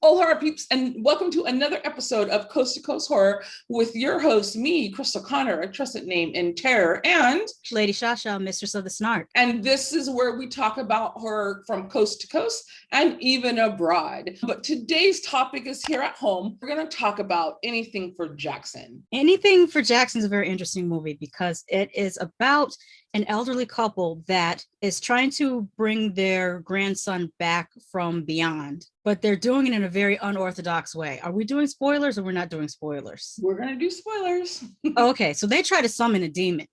Oh, horror peeps, and welcome to another episode of Coast to Coast Horror with your host, me, Crystal Connor, a trusted name in terror, and Lady Shasha, Mistress of the Snark. and this is where we talk about horror from coast to coast and even abroad. But today's topic is here at home. We're going to talk about anything for Jackson. Anything for Jackson is a very interesting movie because it is about an elderly couple that is trying to bring their grandson back from beyond, but they're doing it in a very unorthodox way. Are we doing spoilers or we're not doing spoilers? We're going to do spoilers. Okay, so they try to summon a demon.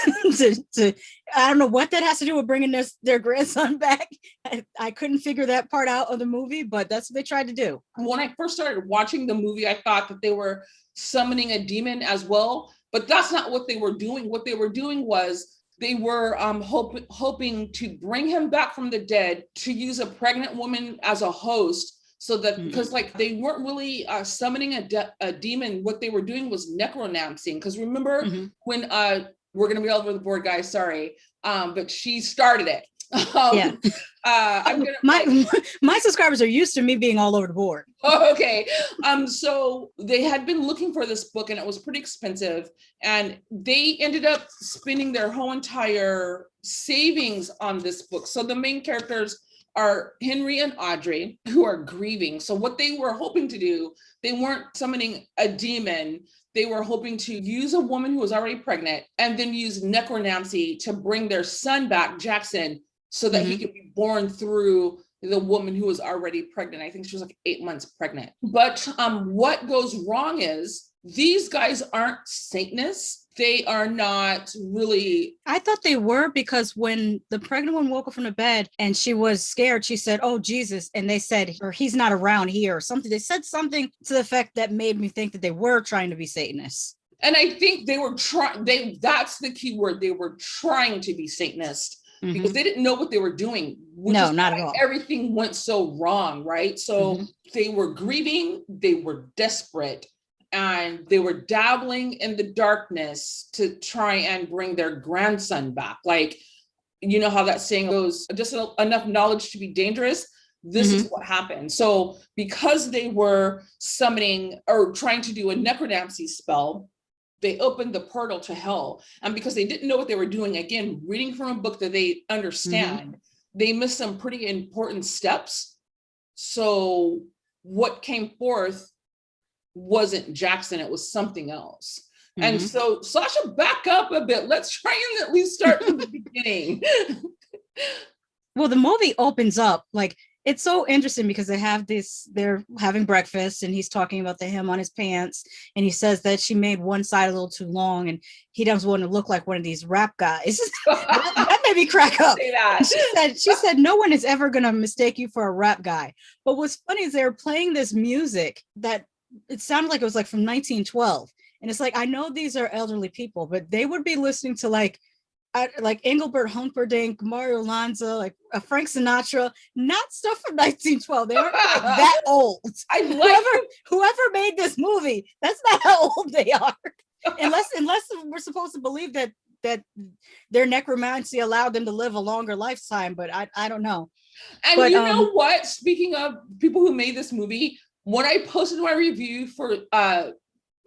I don't know what that has to do with bringing their grandson back. I couldn't figure that part out of the movie, but that's what they tried to do. When I first started watching the movie, I thought that they were summoning a demon as well, but that's not what they were doing. What they were doing was they were hoping to bring him back from the dead, to use a pregnant woman as a host, so that because like they weren't really summoning a demon. What they were doing was necromancing. Because remember when we're gonna be all over the board, guys, sorry, but she started it. Yeah. My subscribers are used to me being all over the board. Okay. So they had been looking for this book and it was pretty expensive, and they ended up spending their whole entire savings on this book. So the main characters are Henry and Audrey, who are grieving. So what they were hoping to do, they weren't summoning a demon. They were hoping to use a woman who was already pregnant and then use necromancy to bring their son back, Jackson, so that he could be born through the woman who was already pregnant. I think she was like 8 months pregnant. But what goes wrong is these guys aren't Satanists. They are not really. I thought they were, because when the pregnant one woke up from the bed and she was scared, she said, "Oh, Jesus." And they said, or he's not around here or something. They said something to the effect that made me think that they were trying to be Satanists. And I think they were trying, that's the key word. They were trying to be Satanist. Because they didn't know what they were doing. No, not at all. Everything went so wrong, right? So they were grieving, they were desperate, and they were dabbling in the darkness to try and bring their grandson back. Like, you know how that saying goes, just enough knowledge to be dangerous. This is what happened. So because they were summoning or trying to do a necromancy spell, they opened the portal to hell. And because they didn't know what they were doing, again, reading from a book that they understand, they missed some pretty important steps. So what came forth wasn't Jackson, it was something else. And so, Sasha, back up a bit. Let's try and at least start from the beginning. Well, the movie opens up like, it's so interesting because they're having breakfast and he's talking about the hem on his pants. And he says that she made one side a little too long and he doesn't want to look like one of these rap guys. that made me crack up. She said, no one is ever going to mistake you for a rap guy. But what's funny is they were playing this music that it sounded like it was like from 1912. And it's like, I know these are elderly people, but they would be listening to like Engelbert Humperdinck, Mario Lanza, like Frank Sinatra, not stuff from 1912. They aren't like that old. Whoever made this movie, that's not how old they are. unless we're supposed to believe that their necromancy allowed them to live a longer lifetime, but I don't know. And you know what? Speaking of people who made this movie, when I posted my review for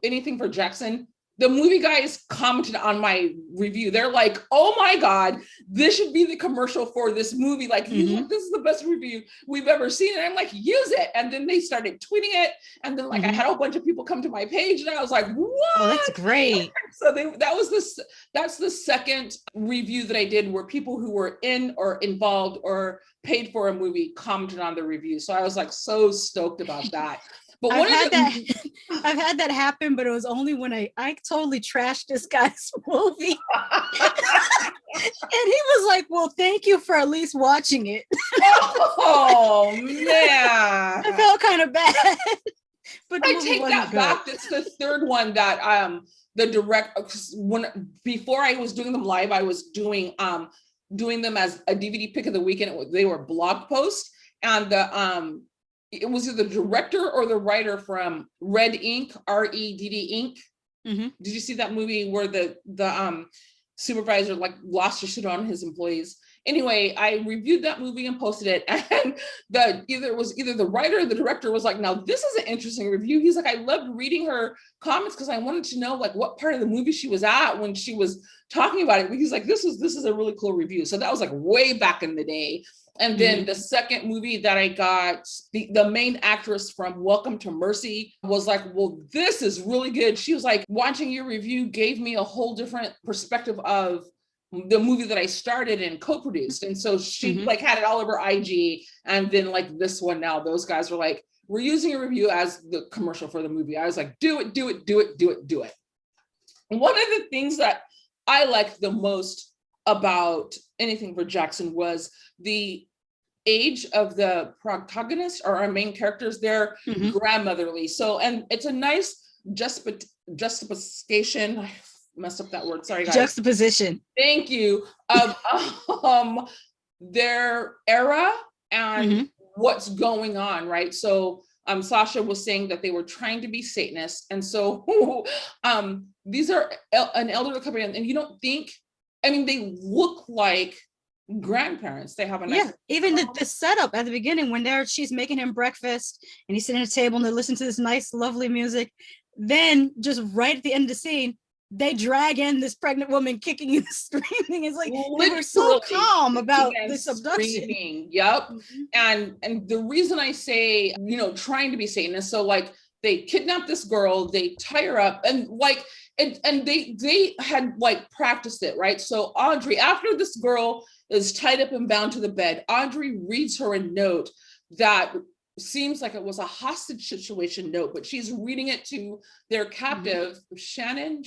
anything for Jackson, the movie guys commented on my review. They're like, "Oh my God, this should be the commercial for this movie. Like, this is the best review we've ever seen." And I'm like, "Use it." And then they started tweeting it. And then like I had a bunch of people come to my page and I was like, "What?" Oh, that's great. So that's the second review that I did where people who were in or involved or paid for a movie commented on the review. So I was like so stoked about that. But I've had that happen, but it was only when I totally trashed this guy's movie. And he was like, "Well, thank you for at least watching it." Oh man. I felt kind of bad. But I take that back. It's the third one that the direct, before I was doing them live, I was doing them as a DVD pick of the weekend. They were blog posts, and it was either the director or the writer from Red Ink, REDD Inc. Did you see that movie where the supervisor like lost his shit on his employees? Anyway, I reviewed that movie and posted it, and either the writer or the director was like, now this is an interesting review. He's like, I loved reading her comments because I wanted to know like what part of the movie she was at when she was talking about it. But he's like, this is a really cool review. So that was like way back in the day. And then the second movie that I got, the main actress from Welcome to Mercy was like, well, this is really good. She was like, watching your review gave me a whole different perspective of the movie that I started and co-produced. And so she like had it all over IG. And then like this one now, those guys were like, we're using a review as the commercial for the movie. I was like, do it. And one of the things that I liked the most about Anything for Jackson was the age of the protagonist or our main characters. They're grandmotherly. So, and it's a nice juxtaposition. I messed up that word. Sorry, guys. Juxtaposition. Thank you. Of their era and what's going on, right? So Sasha was saying that they were trying to be Satanists. And so these are an elderly couple, and you don't think, I mean, they look like grandparents. They have a nice even the setup at the beginning when she's making him breakfast and he's sitting at a table and they listen to this nice, lovely music. Then just right at the end of the scene, they drag in this pregnant woman kicking and screaming. It's like they were so calm about this abduction. Yep. And the reason I say, trying to be Satanist, so like they kidnap this girl, they tie her up, and like and they had like practiced it, right? So Audrey, after this girl is tied up and bound to the bed, Audrey reads her a note that seems like it was a hostage situation note, but she's reading it to their captive, Sharon,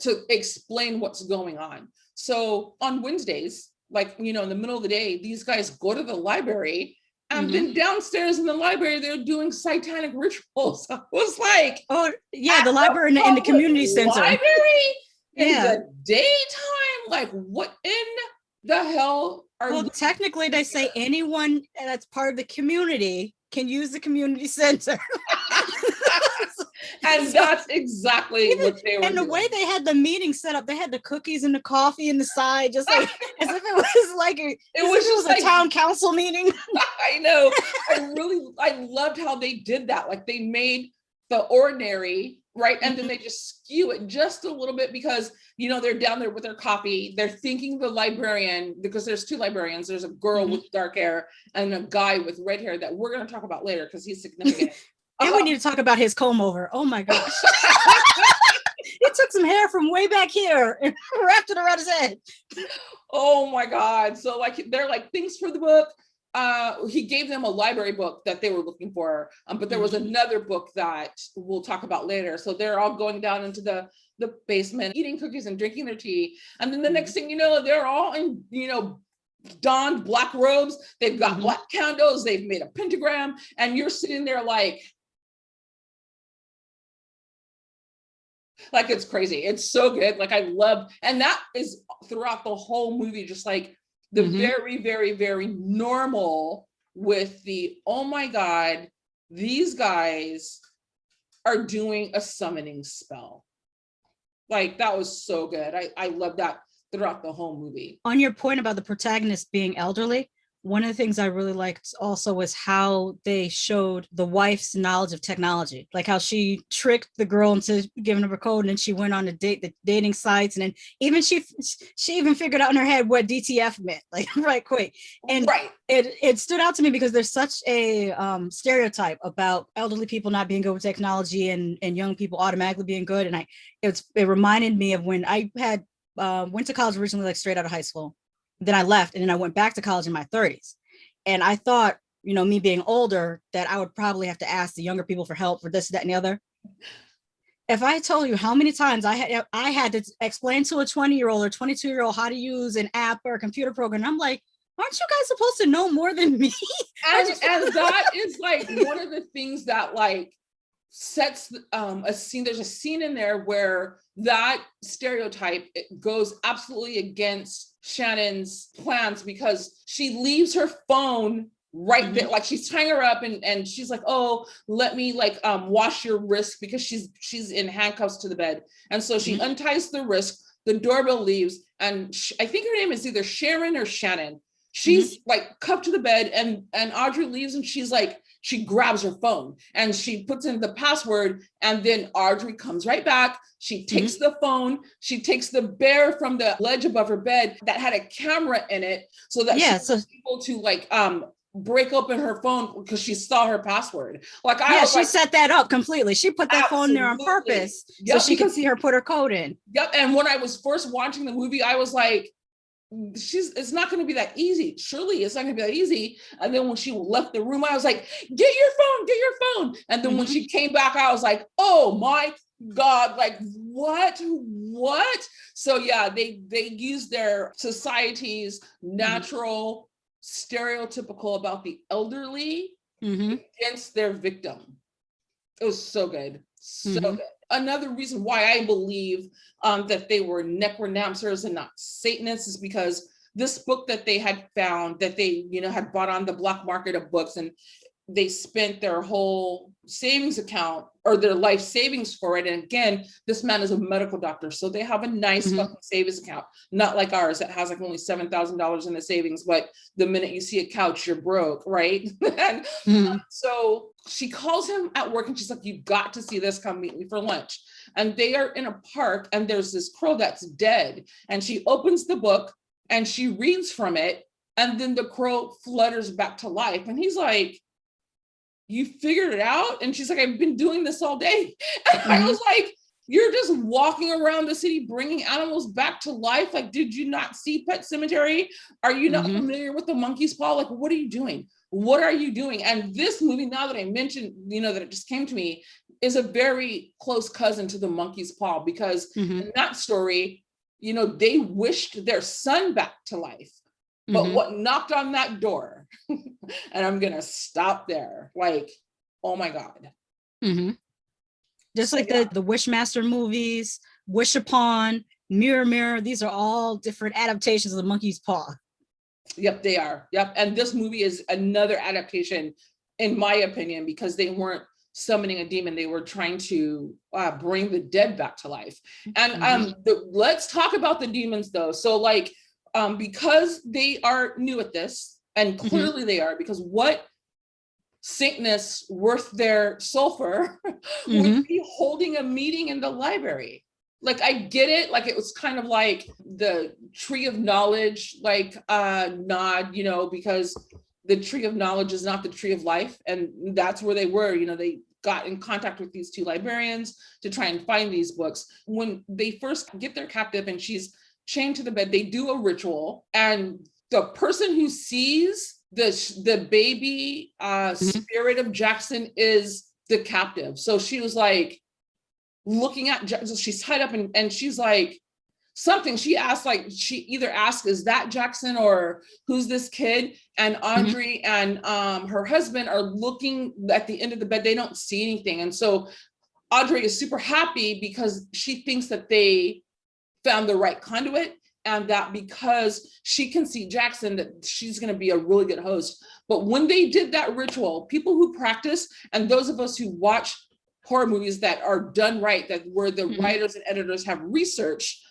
to explain what's going on. So on Wednesdays, like, in the middle of the day, these guys go to the library, and then downstairs in the library, they're doing satanic rituals. I was like, oh yeah, the library in the community center. Library in the daytime? Like, what in the hell are Well, technically they say anyone that's part of the community can use the community center. And that's exactly what they were and the doing. way they had the meeting set up, they had the cookies and the coffee and the side, just like as if it was like it was a town council meeting. I know. I loved how they did that. Like they made the ordinary, right? And then they just skew it just a little bit because, they're down there with their coffee. They're thinking the librarian, because there's two librarians. There's a girl with dark hair and a guy with red hair that we're going to talk about later because he's significant. And we need to talk about his comb over. Oh my gosh. He took some hair from way back here and wrapped it around his head. Oh my God. So like, they're like, things for the book. He gave them a library book that they were looking for, but there was another book that we'll talk about later. So they're all going down into the basement, eating cookies and drinking their tea. And then the next thing you know, they're all in, donned black robes. They've got black candles. They've made a pentagram. And you're sitting there like it's crazy. It's so good. Like I love, and that is throughout the whole movie, just like the very, very, very normal with the, oh my God, these guys are doing a summoning spell. Like that was so good. I love that throughout the whole movie. On your point about the protagonist being elderly, one of the things I really liked also was how they showed the wife's knowledge of technology, like how she tricked the girl into giving her a code, and then she went on the dating sites, and then even she even figured out in her head what DTF meant, like right quick. And it stood out to me because there's such a stereotype about elderly people not being good with technology and young people automatically being good. And it reminded me of when I had went to college originally, like straight out of high school. Then I left, and then I went back to college in my 30s. And I thought, me being older, that I would probably have to ask the younger people for help for this, that, and the other. If I told you how many times I had to explain to a 20-year-old or 22-year-old how to use an app or a computer program, I'm like, aren't you guys supposed to know more than me? And that is like one of the things that like sets a scene. There's a scene in there where that stereotype goes absolutely against Shannon's plans, because she leaves her phone right there, like she's tying her up, and she's like, oh, let me wash your wrist, because she's in handcuffs to the bed. And so she unties the wrist, the doorbell leaves, and I think her name is either Sharon or Shannon. She's like cuffed to the bed, and Audrey leaves, and she's like, she grabs her phone and she puts in the password, and then Audrey comes right back. She takes the phone, she takes the bear from the ledge above her bed that had a camera in it, so that she was able to like break open her phone because she saw her password. Like she set that up completely. She put that phone there on purpose so she could see her put her code in. Yep. And when I was first watching the movie, I was like, it's not going to be that easy. Surely it's not going to be that easy. And then when she left the room, I was like, get your phone. And then when she came back, I was like, oh my God, like what? So yeah, they use their society's natural stereotypical about the elderly against their victim. It was so good. So good. Another reason why I believe that they were necromancers and not Satanists is because this book that they had found, that they, had bought on the black market of books, and they spent their whole savings account or their life savings for it. And again, this man is a medical doctor, so they have a nice fucking savings account, not like ours that has like only $7,000 in the savings, but the minute you see a couch, you're broke, right? And so she calls him at work and she's like, you've got to see this, come meet me for lunch. And they are in a park and there's this crow that's dead, and she opens the book and she reads from it, and then the crow flutters back to life. And he's like, you figured it out? And she's like, I've been doing this all day. And I was like, you're just walking around the city bringing animals back to life? Like, did you not see Pet Cemetery? Are you not familiar with the monkey's paw? Like, what are you doing? What are you doing? And this movie, now that I mentioned, that it just came to me, is a very close cousin to the monkey's paw, because in that story, they wished their son back to life. But what knocked on that door, and I'm going to stop there, like, oh my God. Just like the Wishmaster movies, Wish Upon, Mirror Mirror, these are all different adaptations of the monkey's paw. Yep, they are. Yep. And this movie is another adaptation, in my opinion, because they weren't summoning a demon. They were trying to bring the dead back to life. And let's talk about the demons, though. So like, because they are new at this, and clearly they are, because what Satanists worth their sulfur would be holding a meeting in the library? Like, I get it. Like, it was kind of like the tree of knowledge, like nod, because the tree of knowledge is not the tree of life. And that's where they were, they got in contact with these two librarians to try and find these books. When they first get their captive and she's chained to the bed, they do a ritual, and the person who sees the baby spirit of Jackson is the captive. So she was like looking at Jackson, she's tied up, and she's like, something she asked, like she either asked, is that Jackson, or who's this kid? And Audrey and her husband are looking at the end of the bed. They don't see anything. And so Audrey is super happy because she thinks that they found the right conduit, and that because she can see Jackson, that she's going to be a really good host. But when they did that ritual, people who practice, and those of us who watch horror movies that are done right, that where the writers and editors have researched,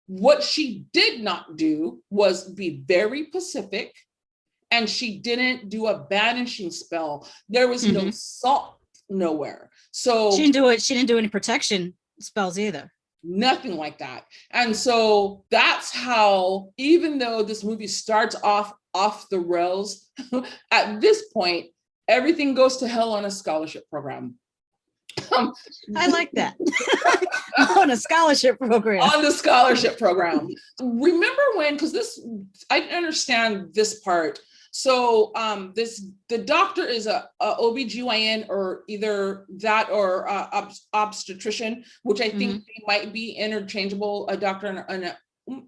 what she did not do was be very specific, and she didn't do a banishing spell. There was no salt nowhere. So she didn't do any protection spells either. Nothing like that. And so that's how, even though this movie starts off the rails, at this point, everything goes to hell on a scholarship program. I like that. On a scholarship program. On the scholarship program. Remember when, because I didn't understand this part. So the doctor is a OBGYN, or either that or obstetrician, which I think they might be interchangeable, a doctor and a,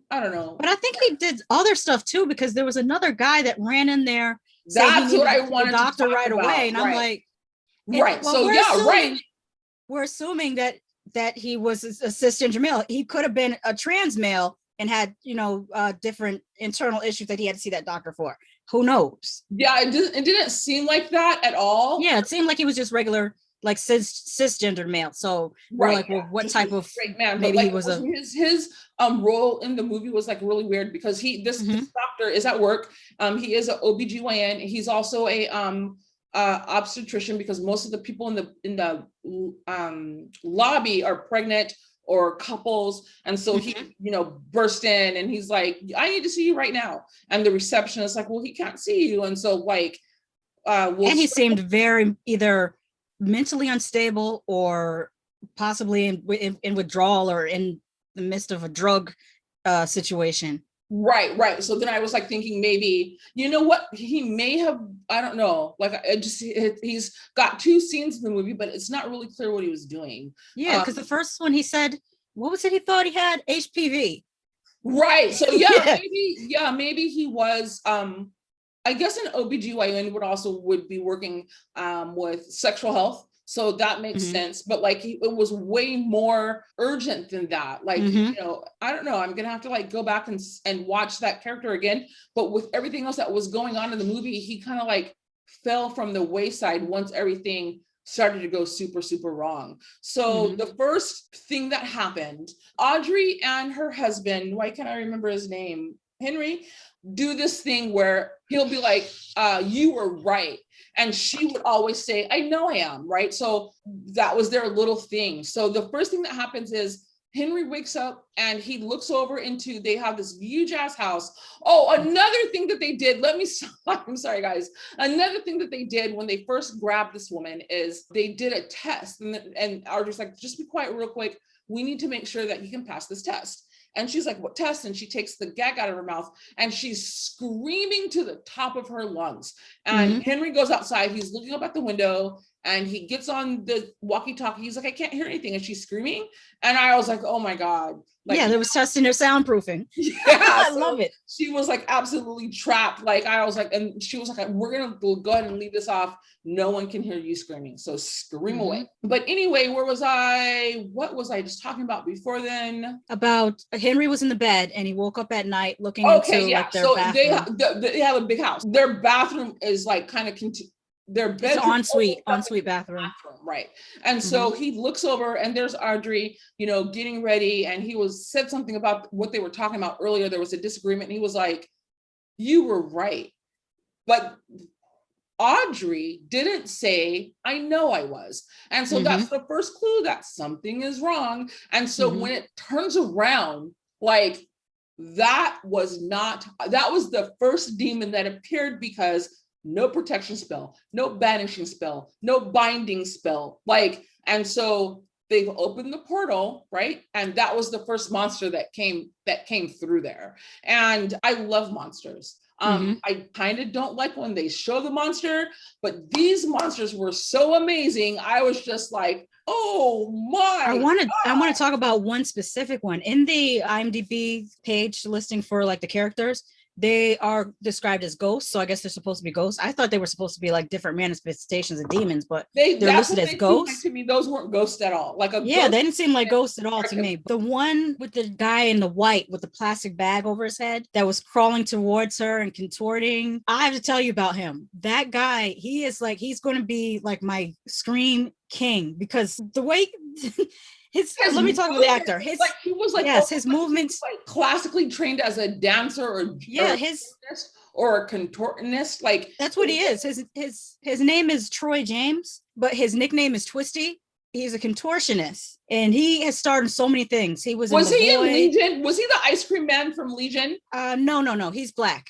I don't know. But I think he did other stuff too, because there was another guy that ran in there. That's what I wanted to talk right about. Away. And I'm like, right. So yeah, right. We're assuming that he was a cisgender male. He could have been a trans male and had, different internal issues that he had to see that doctor for. Who knows? Yeah, it didn't seem like that at all. Yeah, it seemed like he was just regular like cisgendered male. So we're Right. like, well, what Just type a of straight man. But maybe like he was a his role in the movie was like really weird because this doctor is at work. He is an OBGYN. He's also a obstetrician because most of the people in the lobby are pregnant or couples, and so he burst in and he's like, I need to see you right now, and the receptionist is like, well, he can't see you, and so like and he seemed very either mentally unstable or possibly in withdrawal or in the midst of a drug situation. Right. So then I was like thinking maybe, you know what, he may have, I don't know, like he's got 2 scenes in the movie, but it's not really clear what he was doing. Yeah, because the first one he said, what was it? He thought he had HPV. Right. So maybe he was, I guess an OBGYN would be working with sexual health. So that makes sense. But like it was way more urgent than that. Like, I don't know. I'm going to have to like go back and watch that character again. But with everything else that was going on in the movie, he kind of like fell from the wayside once everything started to go super, super wrong. So the first thing that happened, Audrey and her husband, why can't I remember his name? Henry, do this thing where he'll be like, you were right. And she would always say, I know I am, right? So that was their little thing. So the first thing that happens is Henry wakes up and he looks over into, they have this huge ass house. Oh, another thing that they did, I'm sorry guys. Another thing that they did when they first grabbed this woman is they did a test, and Audrey's like, just be quiet real quick. We need to make sure that you can pass this test. And she's like, what test? And she takes the gag out of her mouth and she's screaming to the top of her lungs. And Henry goes outside. He's looking up at the window and he gets on the walkie-talkie. He's like, I can't hear anything. And she's screaming. And I was like, oh my God. Like, yeah, they was testing their soundproofing. Yeah, I love it. She was like absolutely trapped. Like I was like, and she was like, we're gonna go ahead and leave this off. No one can hear you screaming, so scream away. But anyway, where was I? What was I just talking about before then? About Henry was in the bed and he woke up at night looking into like their bathroom. They have a big house. Their bathroom is like kind of their bedroom, ensuite bathroom, right? And so he looks over and there's Audrey, getting ready, and he said something about what they were talking about earlier. There was a disagreement, and he was like, "You were right," but Audrey didn't say, "I know I was," and so that's the first clue that something is wrong. And so when it turns around, like that was the first demon that appeared, because no protection spell, no banishing spell, no binding spell. And so they've opened the portal, right? And that was the first monster that came through there. And I love monsters. I kind of don't like when they show the monster, but these monsters were so amazing. I was just like, oh my. I want to talk about one specific one in the IMDb page listing for like the characters. They are described as ghosts, so I guess they're supposed to be ghosts. I thought they were supposed to be like different manifestations of demons, but they're listed as ghosts. Like to me, those weren't ghosts at all. They didn't seem like ghosts at all to me. The one with the guy in the white with the plastic bag over his head that was crawling towards her and contorting. I have to tell you about him. That guy, he's going to be like my Scream king, because the way let me talk about the actor. His movements, like classically trained as a dancer or a contortionist. Like that's what he is. His name is Troy James, but his nickname is Twisty. He's a contortionist, and he has starred in so many things. He was in Legion? Was he the ice cream man from Legion? No, he's black.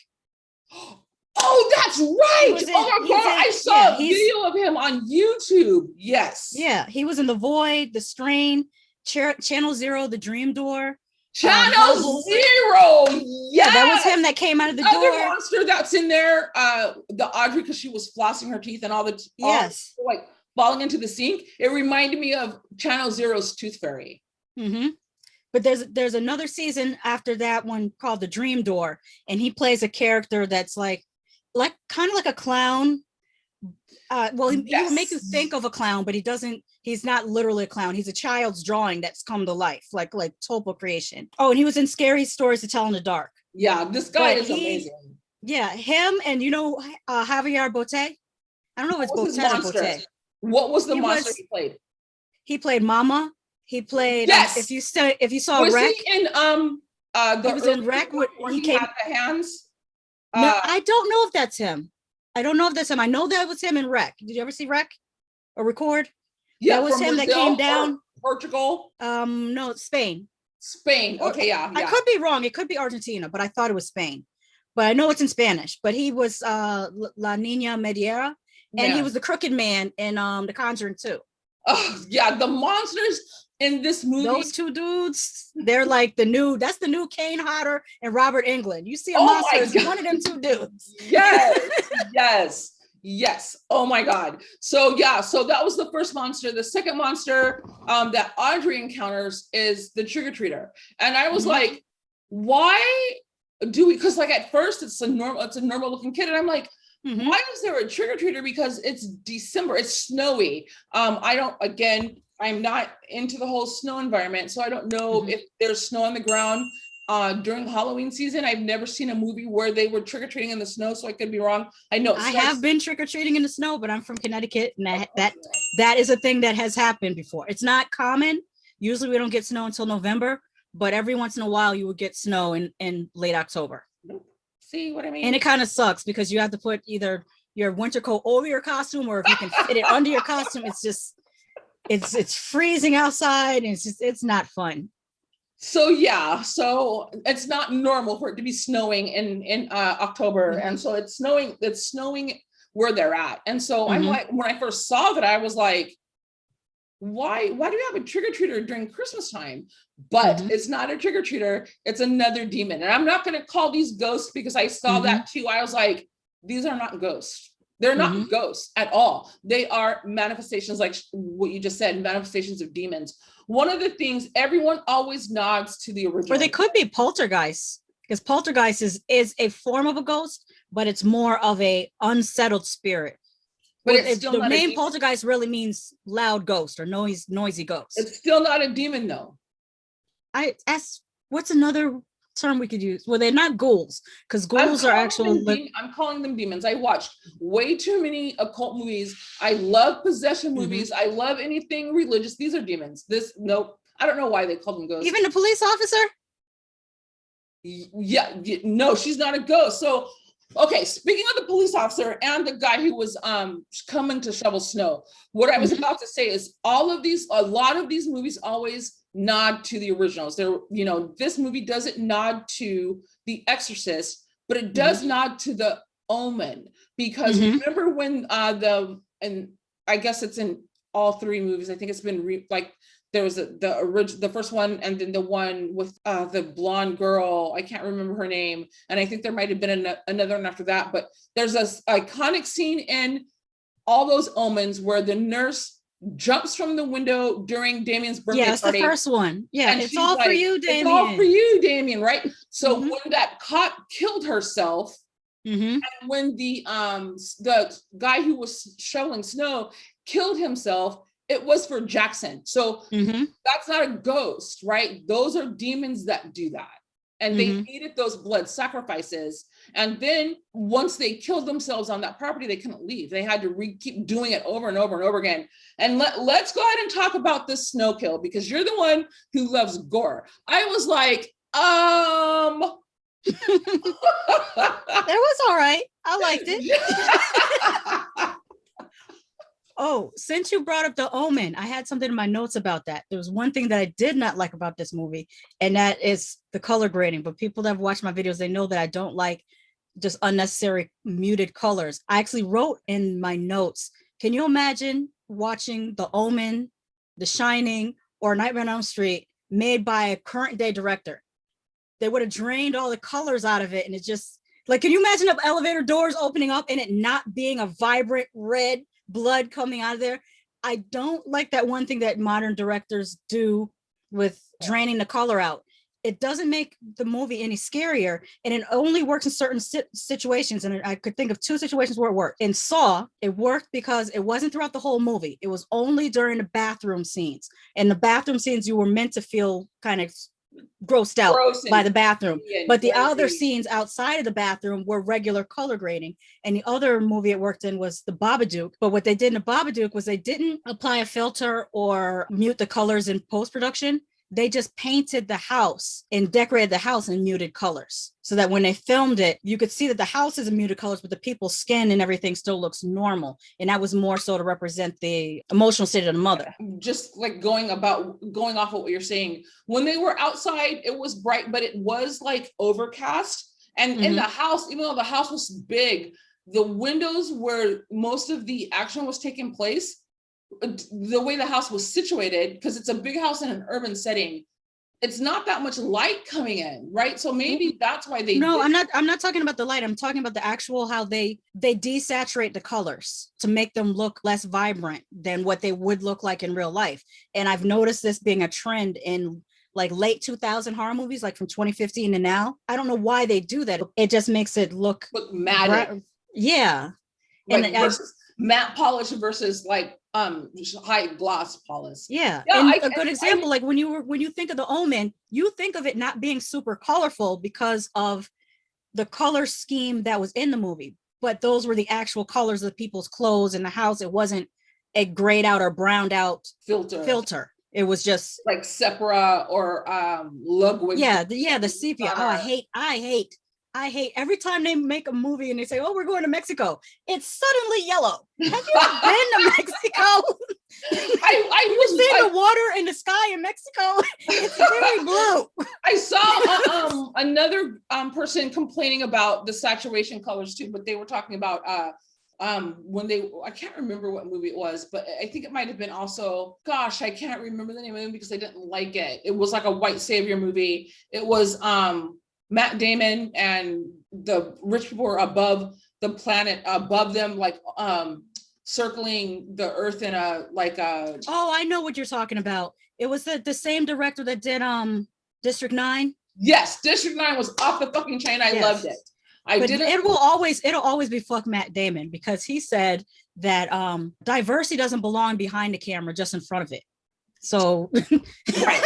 Oh, that's right. I saw a video of him on YouTube. Yes. Yeah, he was in The Void, The Strain, Channel Zero, The Dream Door. Channel Zero. Yeah, that was him that came out of the door. Other monster that's in there, the Audrey, because she was flossing her teeth and all like falling into the sink. It reminded me of Channel Zero's Tooth Fairy. But there's another season after that one called The Dream Door, and he plays a character that's like kind of like a clown. He would make you think of a clown, but he's not literally a clown. He's a child's drawing that's come to life, like Topo creation. Oh, and he was in Scary Stories to Tell in the Dark. Yeah, this guy is amazing. Yeah, him and Javier Botet. I don't know if it's Botet or Botet. What was the monster he played? He played Mama. He played. Yes. If you saw was Wreck, he in he was in Wreck where he he came. had the hands? No, I don't know if that's him. I don't know if that's him. I know that was him in Wreck. Did you ever see Wreck or Record? Yeah, that was him Brazil, that came down. Portugal. No, Spain. Spain. Okay, yeah. I could be wrong. It could be Argentina, but I thought it was Spain. But I know it's in Spanish. But he was La Nina Mediera, and he was the crooked man in The Conjuring 2. Oh, yeah, the monsters in this movie. Those two dudes, they're like that's the new Kane Hodder and Robert Englund. You see a monster, it's one of them two dudes. Yes, yes. Oh my God. So yeah, so that was the first monster. The second monster that Audrey encounters is the trick-or-treater. And I was like, why do we, because like at first it's a normal looking kid. And I'm like, why is there a trick-or-treater? Because it's December, it's snowy. I'm not into the whole snow environment, so I don't know if there's snow on the ground during Halloween season. I've never seen a movie where they were trick-or-treating in the snow, so I could be wrong. I know I have been trick-or-treating in the snow, but I'm from Connecticut, and that is a thing that has happened before. It's not common. Usually we don't get snow until November, but every once in a while you would get snow in late October. See what I mean? And it kind of sucks because you have to put either your winter coat over your costume, or if you can fit it under your costume, it's freezing outside, and it's not fun. So yeah, so it's not normal for it to be snowing in October, and so it's snowing where they're at. And so I'm like, when I first saw that, I was like, why do you have a trick-or-treater during Christmas time? But it's not a trick-or-treater, it's another demon. And I'm not going to call these ghosts, because I saw that too. I was like, these are not ghosts. They're not ghosts at all. They are manifestations, like what you just said, manifestations of demons. One of the things, everyone always nods to the original. Or they could be poltergeists, because poltergeist is a form of a ghost, but it's more of a unsettled spirit. But it's still the name poltergeist really means loud ghost or noisy ghost. It's still not a demon, though. What's another term we could use? Well, they're not ghouls, because ghouls are actually. I'm calling them demons. I watched way too many occult movies. I love possession movies. I love anything religious. These are demons. Nope. I don't know why they call them ghosts. Even the police officer? Yeah, no, she's not a ghost. So. Okay, speaking of the police officer and the guy who was coming to shovel snow, what I was about to say is a lot of these movies always nod to the originals. This movie doesn't nod to The Exorcist, but it does nod to The Omen, because remember when and I guess it's in all three movies. I think it's been there was the first one, and then the one with the blonde girl. I can't remember her name, and I think there might have been another one after that. But there's this iconic scene in all those Omens where the nurse jumps from the window during Damien's birthday party. Yeah, it's the first one. Yeah, and it's all for you, Damien. It's all for you, Damien, right? So when that cop killed herself, and when the guy who was shoveling snow killed himself, it was for Jackson. So that's not a ghost, right? Those are demons that do that. And they needed those blood sacrifices. And then once they killed themselves on that property, they couldn't leave. They had to keep doing it over and over and over again. And let's go ahead and talk about this snow kill, because you're the one who loves gore. I was like, That was all right. I liked it. Oh, since you brought up The Omen, I had something in my notes about that. There was one thing that I did not like about this movie, and that is the color grading. But people that have watched my videos, they know that I don't like just unnecessary muted colors. I actually wrote in my notes, can you imagine watching The Omen, The Shining, or Nightmare on Elm Street made by a current day director? They would have drained all the colors out of it, and it just, like, can you imagine the elevator doors opening up and it not being a vibrant red blood coming out of there? I don't like that one thing that modern directors do with draining the color out. It doesn't make the movie any scarier, and it only works in certain situations. And I could think of two situations where it worked. In Saw, it worked because it wasn't throughout the whole movie. It was only during the bathroom scenes. And the bathroom scenes, you were meant to feel kind of grossed out Gross by and the bathroom. and But the other crazy. scenes outside of the bathroom were regular color grading. And the other movie it worked in was the Babadook. But what they did in the Babadook was they didn't apply a filter or mute the colors in post-production. They just painted the house and decorated the house in muted colors, so that when they filmed it, you could see that the house is in muted colors, but the people's skin and everything still looks normal. And that was more so to represent the emotional state of the mother. Just like going off of what you're saying, when they were outside, it was bright, but it was like overcast. And in the house, even though the house was big, the windows where most of the action was taking place, the way the house was situated, because it's a big house in an urban setting, it's not that much light coming in, right? So maybe that's why they I'm not talking about the light. I'm talking about the actual how they desaturate the colors to make them look less vibrant than what they would look like in real life. And I've noticed this being a trend in like late 2000 horror movies, like from 2015 to now. I don't know why they do that. It just makes it look matte. Yeah. Like And versus matte polish versus like high gloss polish. Yeah. And a good example, like when you think of The Omen, you think of it not being super colorful because of the color scheme that was in the movie, but those were the actual colors of people's clothes in the house. It wasn't a grayed out or browned out filter. It was just like sepia or Ludwig. The sepia. Oh, I hate every time they make a movie and they say, "Oh, we're going to Mexico." It's suddenly yellow. Have you been to Mexico? You see the water in the sky in Mexico. It's very blue. I saw another person complaining about the saturation colors too, but they were talking about when I can't remember what movie it was, but I think it might have been also, gosh, I can't remember the name of it because I didn't like it. It was like a white savior movie. It was Matt Damon and the rich people were above the planet, above them, like circling the earth in a like a. Oh, I know what you're talking about. It was the same director that did District 9. Yes, District 9 was off the fucking chain. I loved it. It'll always be fuck Matt Damon, because he said that diversity doesn't belong behind the camera, just in front of it. So right.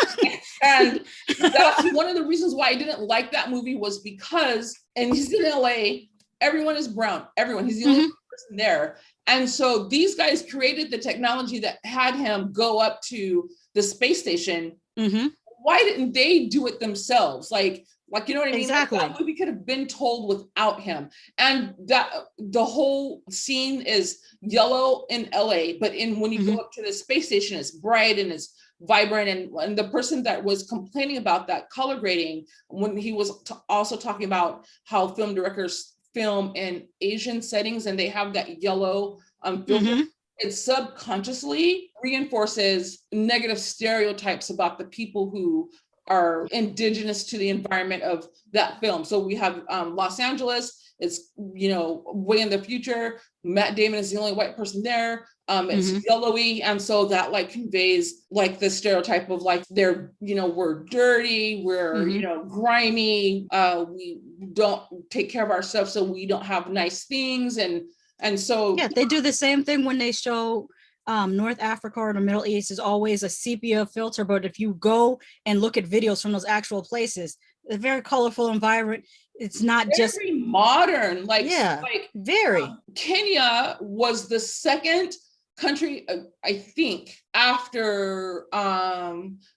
And that's one of the reasons why I didn't like that movie, was because, and he's in LA, everyone is brown, he's the only person there. And so these guys created the technology that had him go up to the space station. Why didn't they do it themselves? Like, you know what I mean? Exactly. Like, that movie could have been told without him. And that the whole scene is yellow in LA, but when you go up to the space station, it's bright and it's vibrant. And the person that was complaining about that color grading, when he was also talking about how film directors film in Asian settings and they have that yellow filter, it subconsciously reinforces negative stereotypes about the people who are indigenous to the environment of that film. So we have Los Angeles, it's, way in the future. Matt Damon is the only white person there. It's yellowy. And so that like conveys like the stereotype of like, they're, we're dirty, we're, grimy, we don't take care of our stuff, so we don't have nice things. And so they do the same thing when they show North Africa or the Middle East is always a sepia filter. But if you go and look at videos from those actual places, a very colorful environment. It's not very just modern, very. Kenya was the second country, I think, after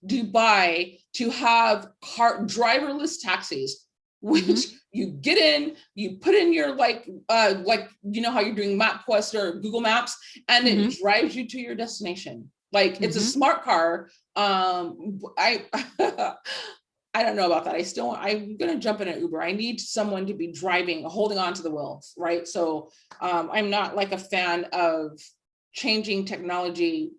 Dubai to have driverless taxis, which you get in, you put in your how you're doing MapQuest or Google Maps, and it drives you to your destination. Like it's a smart car. I don't know about that. I'm going to jump in an Uber. I need someone to be driving, holding on to the wheels, right? So I'm not like a fan of changing technology,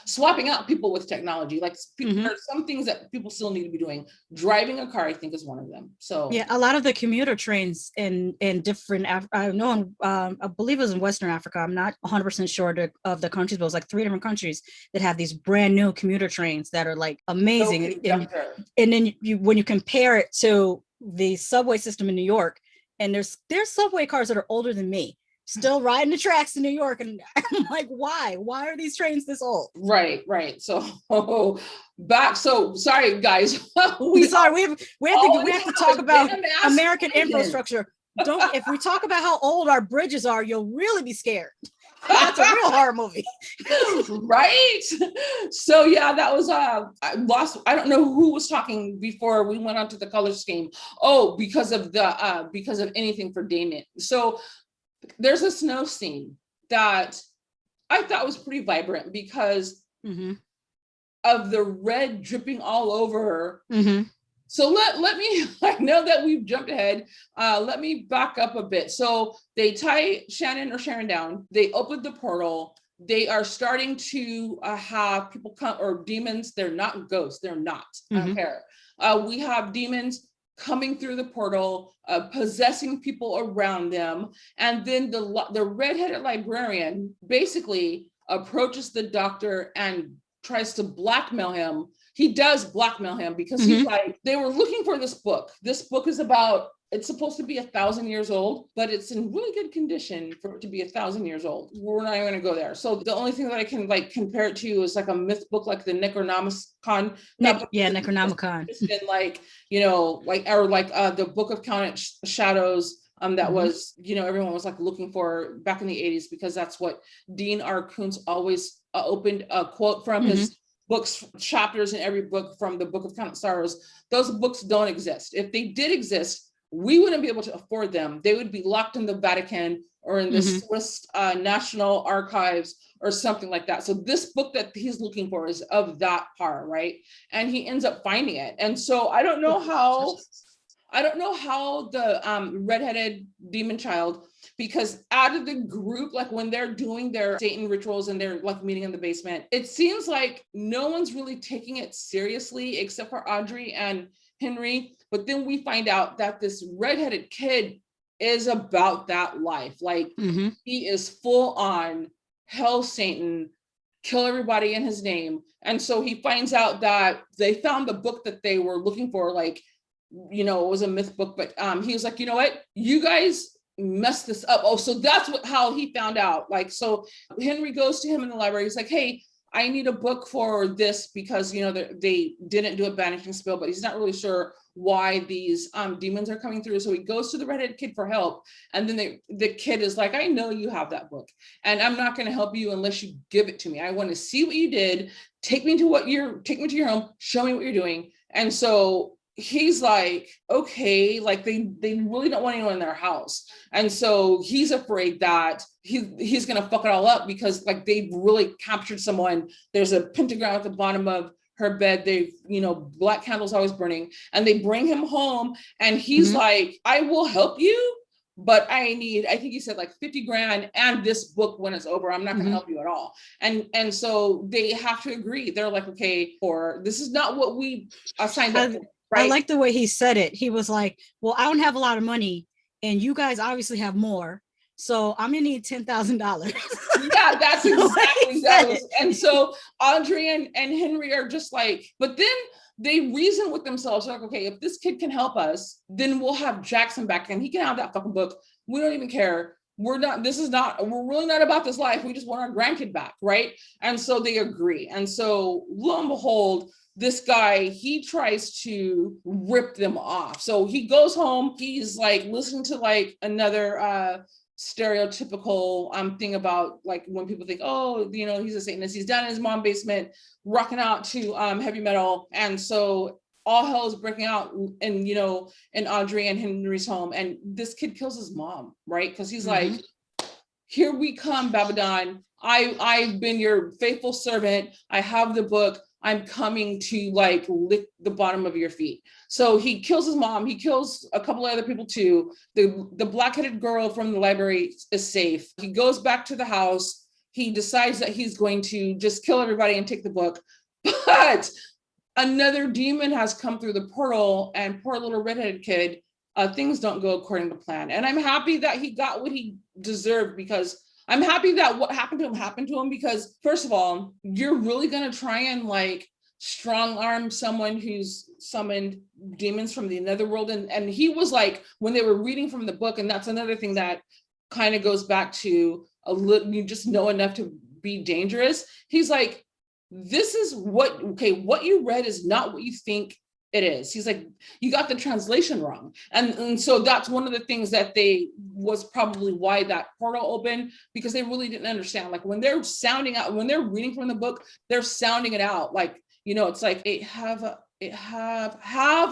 swapping out people with technology. Like there's some things that people still need to be doing. Driving a car, I think, is one of them. So yeah, a lot of the commuter trains in different, I know, I believe it was in Western Africa. I'm not 100% sure of the countries, but it was like 3 different countries that have these brand new commuter trains that are like amazing. And then when you compare it to the subway system in New York, and there's subway cars that are older than me. still riding the tracks in New York. And I'm like, why are these trains this old? Right. So sorry guys. We have to talk about American infrastructure. If we talk about how old our bridges are, you'll really be scared. That's a real horror movie. Right. So yeah, that was I don't know who was talking before we went on to the color scheme. Oh, because of anything for Damien. So there's a snow scene that I thought was pretty vibrant because of the red dripping all over. So let me, I know that we've jumped ahead. Let me back up a bit. So they tie Sharon down. They open the portal. They are starting to have people come, or demons. They're not ghosts. They're not. I don't care. We have demons coming through the portal, possessing people around them. And then the redheaded librarian basically approaches the doctor and tries to blackmail him. He does blackmail him because he's like, they were looking for this book. This book is it's supposed to be 1,000 years old, but it's in really good condition for it to be 1,000 years old. We're not even going to go there. So the only thing that I can like compare it to is like a myth book, like the Necronomicon. Necronomicon. It's been like, the Book of Counted Shadows. That was, everyone was like looking for back in the 80s, because that's what Dean R. Koontz always opened a quote from his books, chapters in every book from the Book of Counted Sorrows. Those books don't exist. If they did exist, we wouldn't be able to afford them. They would be locked in the Vatican or in the Swiss National Archives or something like that. So this book that he's looking for is of that par, right? And he ends up finding it. And so I don't know how the redheaded demon child, because out of the group, like when they're doing their Satan rituals and they're like meeting in the basement, it seems like no one's really taking it seriously except for Audrey and Henry. But then we find out that this redheaded kid is about that life. Like he is full on hell Satan, kill everybody in his name. And so he finds out that they found the book that they were looking for, like, it was a myth book, but he was like, you know what, you guys messed this up. Oh, so that's how he found out. Like, so Henry goes to him in the library. He's like, hey, I need a book for this because, they didn't do a banishing spell, but he's not really sure why these demons are coming through. So he goes to the redheaded kid for help. And then the kid is like, I know you have that book and I'm not going to help you unless you give it to me. I want to see what you did. Take me to your home, show me what you're doing. And so he's like, okay, like they really don't want anyone in their house. And so he's afraid that he's going to fuck it all up because like they've really captured someone. There's a pentagram at the bottom of her bed. They've, black candles always burning, and they bring him home and he's like, I will help you, but I think he said like 50 grand and this book when it's over. I'm not going to help you at all. And so they have to agree. They're like, okay, this is not what we signed up for. Right. I like the way he said it. He was like, well, I don't have a lot of money and you guys obviously have more. So I'm going to need $10,000. Yeah, that's exactly that. And so Audrey and Henry are just like, but then they reason with themselves. Like, okay, if this kid can help us, then we'll have Jackson back and he can have that fucking book. We don't even care. We're really not about this life. We just want our grandkid back. Right. And so they agree. And so lo and behold, this guy, he tries to rip them off. So he goes home. He's like listening to like another stereotypical thing about like when people think, oh, he's a Satanist. He's down in his mom's basement, rocking out to heavy metal. And so all hell is breaking out in Audrey and Henry's home. And this kid kills his mom, right? Because he's like, here we come, Babadon. I've been your faithful servant. I have the book. I'm coming to like lick the bottom of your feet. So he kills his mom. He kills a couple of other people too. The black-headed girl from the library is safe. He goes back to the house. He decides that he's going to just kill everybody and take the book. But another demon has come through the portal and poor little redheaded kid, things don't go according to plan. And I'm happy that he got what he deserved, because I'm happy that what happened to him, because first of all, you're really going to try and like strong arm someone who's summoned demons from the netherworld. And he was like, when they were reading from the book, and that's another thing that kind of goes back to a little, you just know enough to be dangerous. He's like, this is what you read is not what you think it is. He's like, you got the translation wrong. And so that's one of the things that was probably why that portal opened, because they really didn't understand. Like when they're sounding out, when they're reading from the book, they're sounding it out. Like, it's like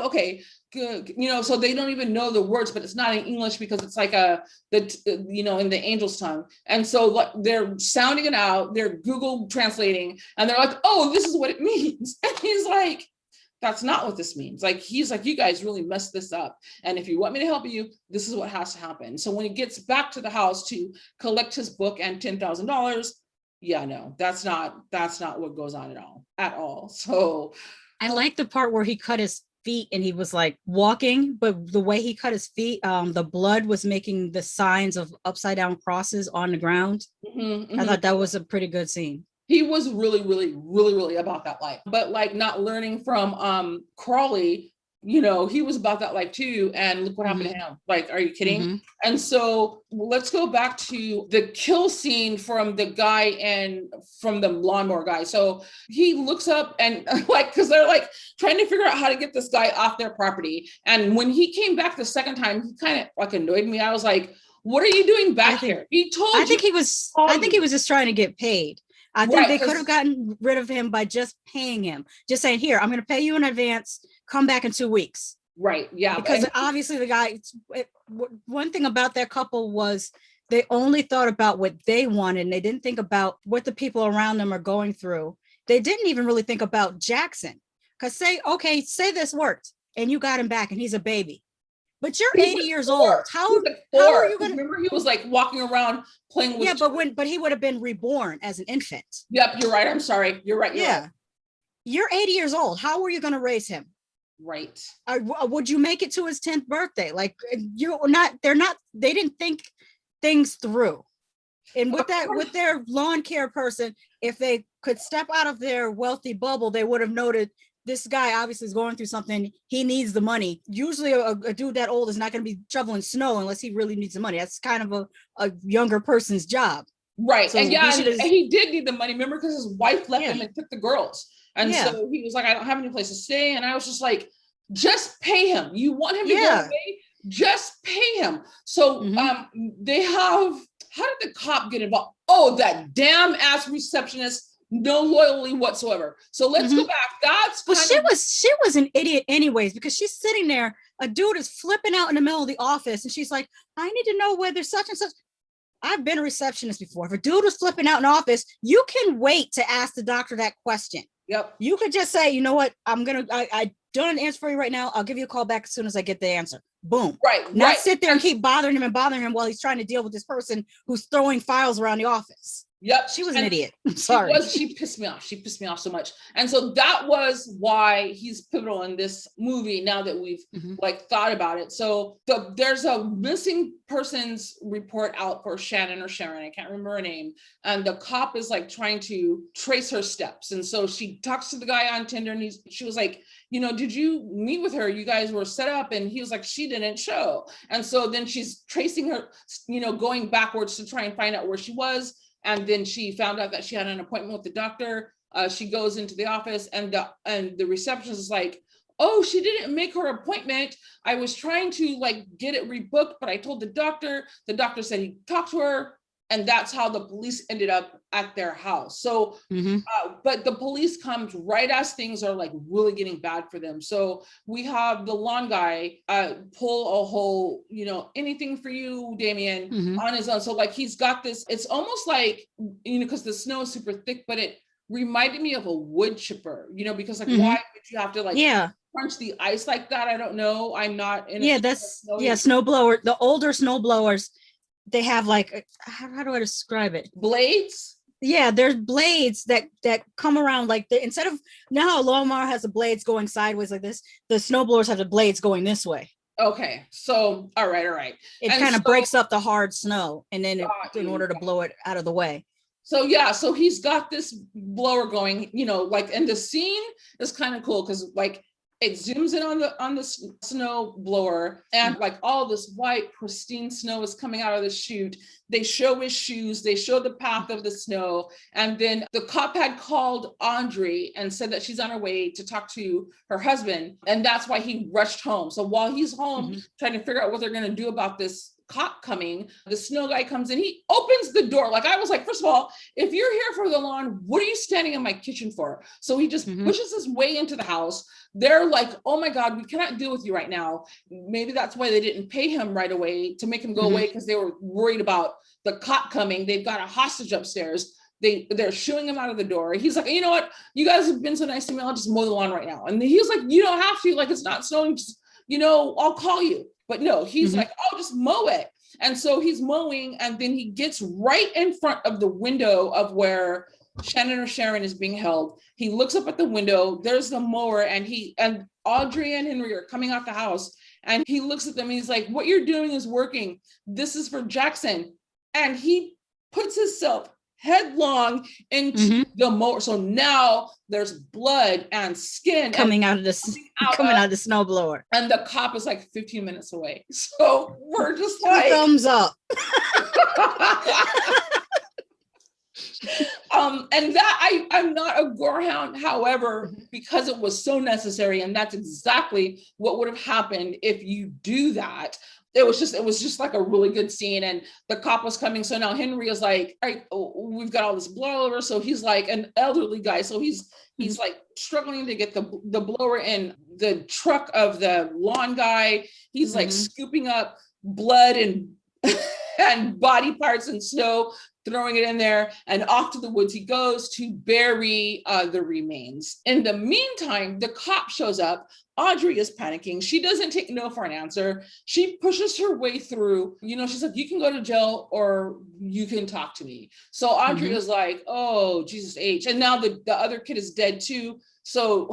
okay, good. So they don't even know the words, but it's not in English because it's like in the angel's tongue. And so like they're sounding it out, they're Google translating, and they're like, oh, this is what it means. And he's like, that's not what this means. Like, he's like, you guys really messed this up. And if you want me to help you, this is what has to happen. So when he gets back to the house to collect his book and $10,000, yeah, no, that's not what goes on at all. So I like the part where he cut his feet and he was like walking, but the way he cut his feet, the blood was making the signs of upside down crosses on the ground. I thought that was a pretty good scene. He was really, really, really, really about that life, but like not learning from Crawley, he was about that life too. And look what happened to him. Like, are you kidding? And so let's go back to the kill scene from the guy and from the lawnmower guy. So he looks up and like, cause they're like trying to figure out how to get this guy off their property. And when he came back the second time, he kind of like annoyed me. I was like, what are you doing back here? I think he was just trying to get paid. I think they could have gotten rid of him by just paying him, just saying, here, I'm going to pay you in advance. Come back in 2 weeks. Right. Yeah. Because obviously the guy, one thing about that couple was they only thought about what they wanted and they didn't think about what the people around them are going through. They didn't even really think about Jackson. Because say this worked and you got him back and he's a baby. But you're 80 years old. How are you going to remember? He was like walking around playing with. Yeah, but he would have been reborn as an infant. Yep, you're right. I'm sorry. You're right. You're 80 years old. How were you going to raise him? Right. Would you make it to his 10th birthday? Like they didn't think things through. And with their lawn care person, if they could step out of their wealthy bubble, they would have noted this guy obviously is going through something. He needs the money. Usually a dude that old is not going to be shoveling snow unless he really needs the money. That's kind of a younger person's job. Right. So and he did need the money, remember, because his wife left him and took the girls. And so he was like, I don't have any place to stay. And I was just like, just pay him. You want him to go away? Just pay him. So they have, how did the cop get involved? Oh, that damn ass receptionist. No loyalty whatsoever. So let's go back. She was an idiot anyways, because she's sitting there, a dude is flipping out in the middle of the office and she's like, I need to know whether such and such. I've been a receptionist before. If a dude was flipping out in office, you can wait to ask the doctor that question. Yep. You could just say, you know what, I don't have an answer for you right now. I'll give you a call back as soon as I get the answer. Boom. Right. Not sit there and keep bothering him while he's trying to deal with this person who's throwing files around the office. Yep. She was an idiot. I'm sorry. She pissed me off. She pissed me off so much. And so that was why he's pivotal in this movie now that we've like thought about it. So there's a missing persons report out for Sharon. I can't remember her name. And the cop is like trying to trace her steps. And so she talks to the guy on Tinder and she was like, did you meet with her? You guys were set up. And he was like, she didn't show. And so then she's tracing her, going backwards to try and find out where she was. And then she found out that she had an appointment with the doctor. She goes into the office and the receptionist is like, oh, she didn't make her appointment. I was trying to like get it rebooked, but I told the doctor said he talked to her. And that's how the police ended up at their house. So, but the police comes right as things are like really getting bad for them. So we have the lawn guy pull a whole, anything for you, Damien, on his own. So like he's got this, it's almost like, because the snow is super thick, but it reminded me of a wood chipper, because like why would you have to like crunch the ice like that? I don't know. I'm not in snowblower. The older snowblowers, they have like, how do I describe it? Blades? Yeah, there's blades that come around like instead of now how a lawnmower has the blades going sideways like this, the snowblowers have the blades going this way. Okay, so all right. It kind of breaks up the hard snow and then in order to blow it out of the way. So so he's got this blower going, like, and the scene is kind of cool because like It zooms in on the snow blower, and like all this white pristine snow is coming out of the chute. They show his shoes, they show the path of the snow, and then the cop had called Audrey and said that she's on her way to talk to her husband, and that's why he rushed home. So while he's home trying to figure out what they're going to do about this cop coming, the snow guy comes in, he opens the door. Like, I was like, first of all, if you're here for the lawn, what are you standing in my kitchen for? So he just pushes his way into the house. They're like, oh my God, we cannot deal with you right now. Maybe that's why they didn't pay him right away to make him go away, because they were worried about the cop coming. They've got a hostage upstairs. They're shooing him out of the door. He's like, you know what? You guys have been so nice to me. I'll just mow the lawn right now. And he was like, you don't have to. Like, it's not snowing. Just, I'll call you. But no, he's like, oh, just mow it. And so he's mowing, and then he gets right in front of the window of where Shannon or Sharon is being held. He looks up at the window, there's the mower, and Audrey and Henry are coming out the house, and he looks at them and he's like, what you're doing is working. This is for Jackson. And he puts himself headlong into the mower. So now there's blood and skin coming out of the snowblower. And the cop is like 15 minutes away. So we're just like thumbs up. And that I'm not a gorehound, however, because it was so necessary, and that's exactly what would have happened if you do that. It was just like a really good scene, and the cop was coming. So now Henry is like, all right, we've got all this blower. So he's like an elderly guy. So he's like struggling to get the blower in the truck of the lawn guy. He's like scooping up blood and and body parts and snow, throwing it in there, and off to the woods he goes to bury the remains. In the meantime, the cop shows up. Audrey is panicking. She doesn't take no for an answer. She pushes her way through. She's like, you can go to jail or you can talk to me. So Audrey is like, oh, Jesus H. And now the other kid is dead too. So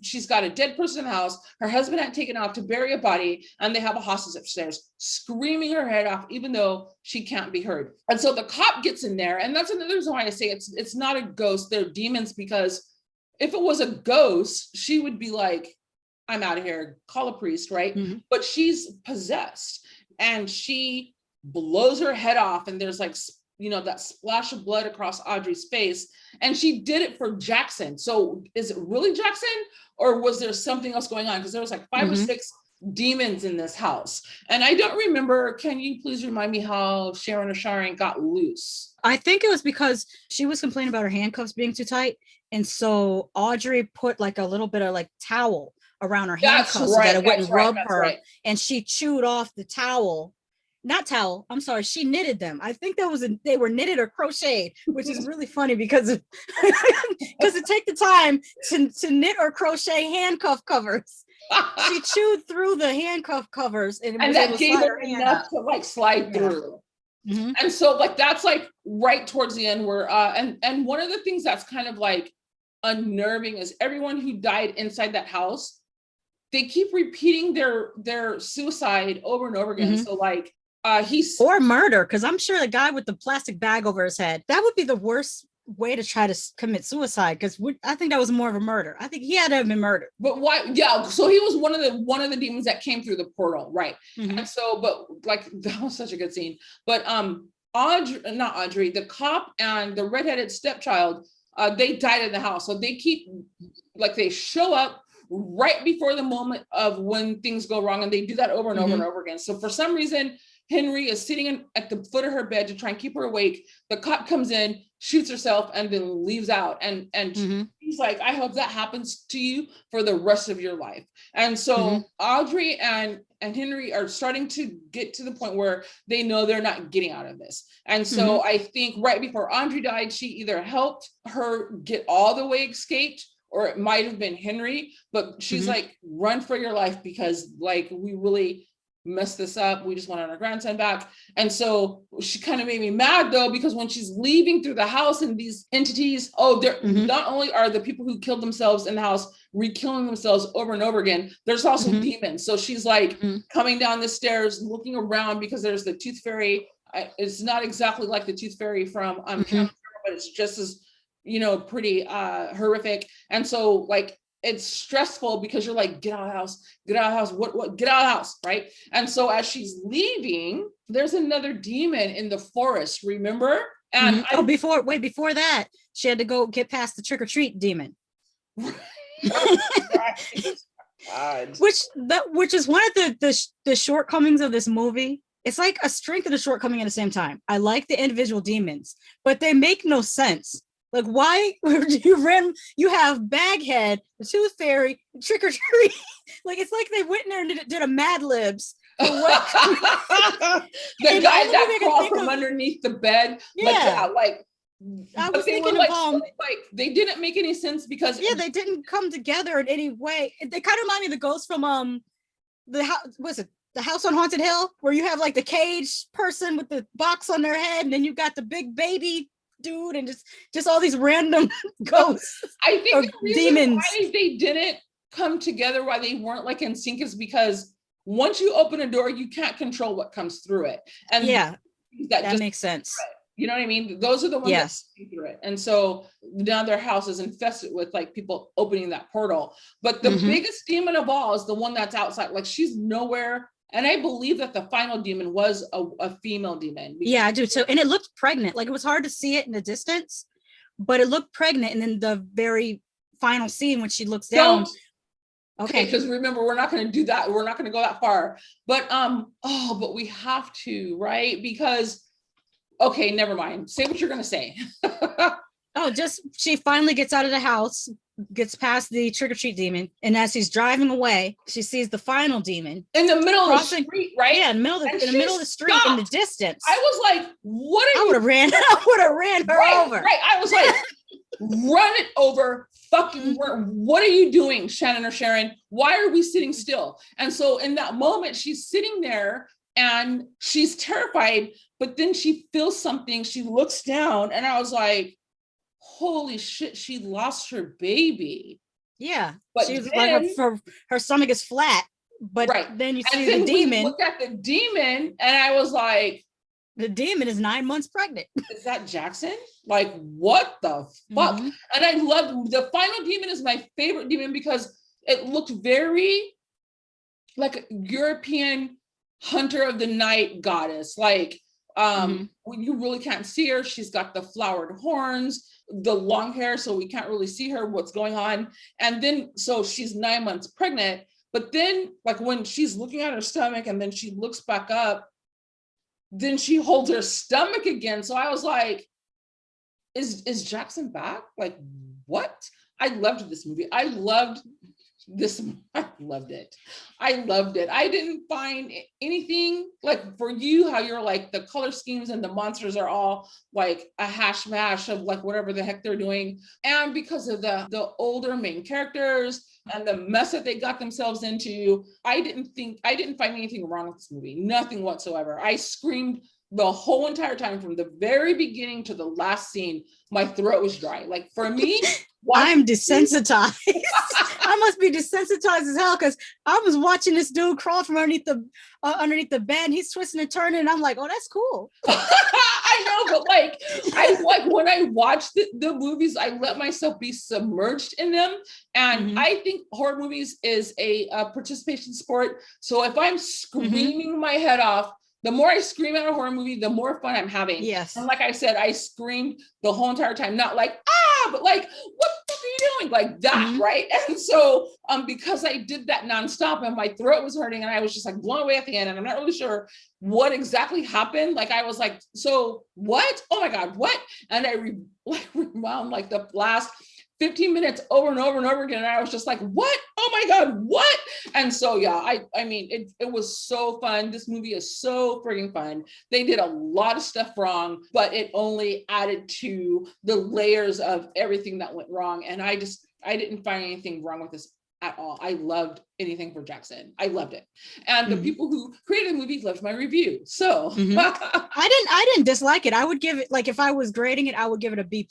she's got a dead person in the house. Her husband had taken off to bury a body, and they have a hostage upstairs screaming her head off, even though she can't be heard. And so the cop gets in there, and that's another reason why I say it's not a ghost, they're demons, because if it was a ghost, she would be like, I'm out of here, call a priest, right? But she's possessed, and she blows her head off, and there's like, that splash of blood across Audrey's face. And she did it for Jackson. So is it really Jackson, or was there something else going on? Because there was like 5 or 6 demons in this house. And I don't remember, can you please remind me how Sharon or Sharon got loose? I think it was because she was complaining about her handcuffs being too tight. And so Audrey put like a little bit of like towel around her handcuffs so that it wouldn't rub her. Right. And she chewed off the towel. She knitted them. I think they were knitted or crocheted, which is really funny because it take the time to knit or crochet handcuff covers. She chewed through the handcuff covers, and that gave her enough to like slide through. And so like that's like right towards the end where and one of the things that's kind of like unnerving is everyone who died inside that house, they keep repeating their suicide over and over again. So like or murder, because I'm sure the guy with the plastic bag over his head, that would be the worst way to try to commit suicide, because I think that was more of a murder. I think he had to have been murdered. But why? Yeah, so he was one of the demons that came through the portal, right? And so, but like that was such a good scene. But not Audrey, the cop and the redheaded stepchild, they died in the house. So they they show up right before the moment of when things go wrong, and they do that over and over and over again. So for some reason, Henry is sitting at the foot of her bed to try and keep her awake. The cop comes in, shoots herself, and then leaves out. And he's like, I hope that happens to you for the rest of your life. And so Audrey and Henry are starting to get to the point where they know they're not getting out of this. And so I think right before Audrey died, she either helped her get all the way escaped, or it might have been Henry, but she's like, run for your life, because like we really messed this up. We just wanted our grandson back. And so she kind of made me mad though, because when she's leaving through the house and these entities, they're not only are the people who killed themselves in the house re-killing themselves over and over again, there's also demons. So she's like coming down the stairs, looking around, because there's the tooth fairy. It's not exactly like the tooth fairy from but it's just as pretty horrific. And so like it's stressful because you're like, get out of the house, get out of the house, what, get out of the house, right? And so as she's leaving, there's another demon in the forest, remember? And before that, she had to go get past the trick-or-treat demon. Which is one of the shortcomings of this movie. It's like a strength and a shortcoming at the same time. I like the individual demons, but they make no sense. Like, why you have Baghead, the Tooth Fairy, Trick or Treat? Like, it's like they went in there and did a Mad Libs. The guy that crawled from underneath the bed. Yeah. I was thinking like they didn't make any sense because they didn't come together in any way. They kind of remind me of the ghost from the House on Haunted Hill, where you have like the cage person with the box on their head, and then you got the big baby dude, and just all these random ghosts. I think the reason demons. Why they didn't come together, why they weren't like in sync, is because once you open a door, you can't control what comes through it. And that makes sense. You know what I mean? Those are the ones that see through it. And so now their house is infested with like people opening that portal. But the biggest demon of all is the one that's outside. Like, she's nowhere. And I believe that the final demon was a female demon. Yeah, I do too. And it looked pregnant. Like, it was hard to see it in the distance, but it looked pregnant. And then the very final scene when she looks down. Okay, because remember, we're not going to do that. We're not going to go that far. But but we have to, right? Because okay, never mind. Say what you're going to say. She finally gets out of the house, gets past the trick-or-treat demon, and as he's driving away, she sees the final demon in the middle of the street, right? Yeah, in the middle of the street, in the distance. I was like, "What?" I would have ran her over. Right. I was like, "Run it over." Fucking, what are you doing, Shannon or Sharon? Why are we sitting still? And so in that moment, she's sitting there and she's terrified, but then she feels something. She looks down, and I was like, holy shit, she lost her baby. Yeah, but she's like her stomach is flat, but then you see the demon. Look at the demon, and I was like, the demon is 9 months pregnant. Is that Jackson? Like, what the fuck? And I love the final demon is my favorite demon because it looked very like a European hunter of the night goddess. Like, when you really can't see her, she's got the flowered horns, the long hair, so we can't really see her, what's going on. And then, so she's 9 months pregnant, but then like when she's looking at her stomach and then she looks back up, then she holds her stomach again. So I was like, is Jackson back? Like, what? I loved this movie. I loved it. I didn't find anything like for you, how you're like the color schemes and the monsters are all like a hash mash of like whatever the heck they're doing. And because of the older main characters and the mess that they got themselves into, I didn't find anything wrong with this movie. Nothing whatsoever. I screamed the whole entire time from the very beginning to the last scene. My throat was dry. Like, for me, I'm desensitized. I must be desensitized as hell, because I was watching this dude crawl from underneath the bed, and he's twisting and turning, and I'm like, oh, that's cool. I know, but I when I watch the movies, I let myself be submerged in them. And I think horror movies is a participation sport. So if I'm screaming my head off, the more I scream at a horror movie, the more fun I'm having. Yes. And like I said, I screamed the whole entire time, not like, but like, what the fuck are you doing? Like that, right? And so because I did that nonstop and my throat was hurting and I was just like blown away at the end, and I'm not really sure what exactly happened. Like, I was like, so what? Oh my God, what? And I rewound like the last 15 minutes over and over and over again. And I was just like, what? Oh my God, what? And so, yeah, I mean, it was so fun. This movie is so frigging fun. They did a lot of stuff wrong, but it only added to the layers of everything that went wrong. And I didn't find anything wrong with this at all. I loved anything for Jackson. I loved it. And the people who created the movie loved my review. So I didn't dislike it. I would give it, like, if I was grading it, I would give it a B+.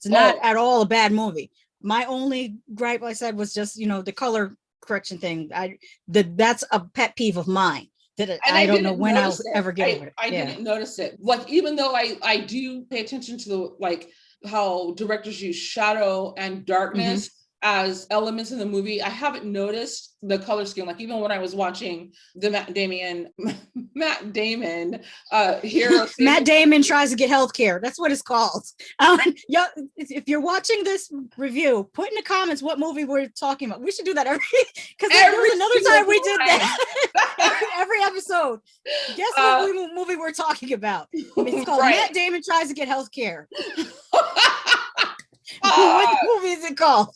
It's not at all a bad movie. My only gripe, like I said, was just, the color correction thing. That's a pet peeve of mine. I don't know when I'll ever get over it. I didn't notice it. Like, even though I do pay attention to how directors use shadow and darkness, as elements in the movie, I haven't noticed the color scheme. Like even when I was watching the Matt Damon hero. Matt Damon tries to get healthcare. That's what it's called. Yeah, if you're watching this review, put in the comments what movie we're talking about. We should do that because there was another time we did that. every episode. Guess what movie we're talking about? It's called Matt Damon tries to get healthcare. What movie is it called?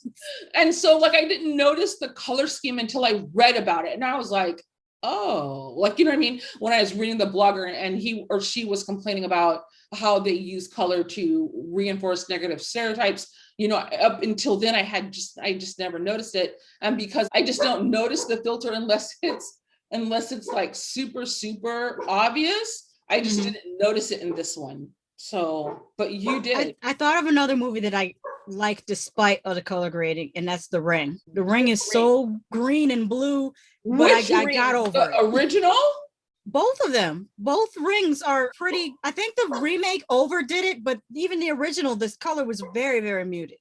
And so like I didn't notice the color scheme until I read about it, and I was like, oh, like, you know what I mean? When I was reading the blogger and he or she was complaining about how they use color to reinforce negative stereotypes, you know, up until then I just never noticed it. And because I just don't notice the filter unless it's like super, super obvious, I just didn't notice it in this one. So, but you did. I thought of another movie that I like despite of the color grading, and that's The Ring. The Ring is so green and blue, but I got over it. Original? Both of them. Both rings are pretty. I think the remake overdid it, but even the original, this color was very, very muted.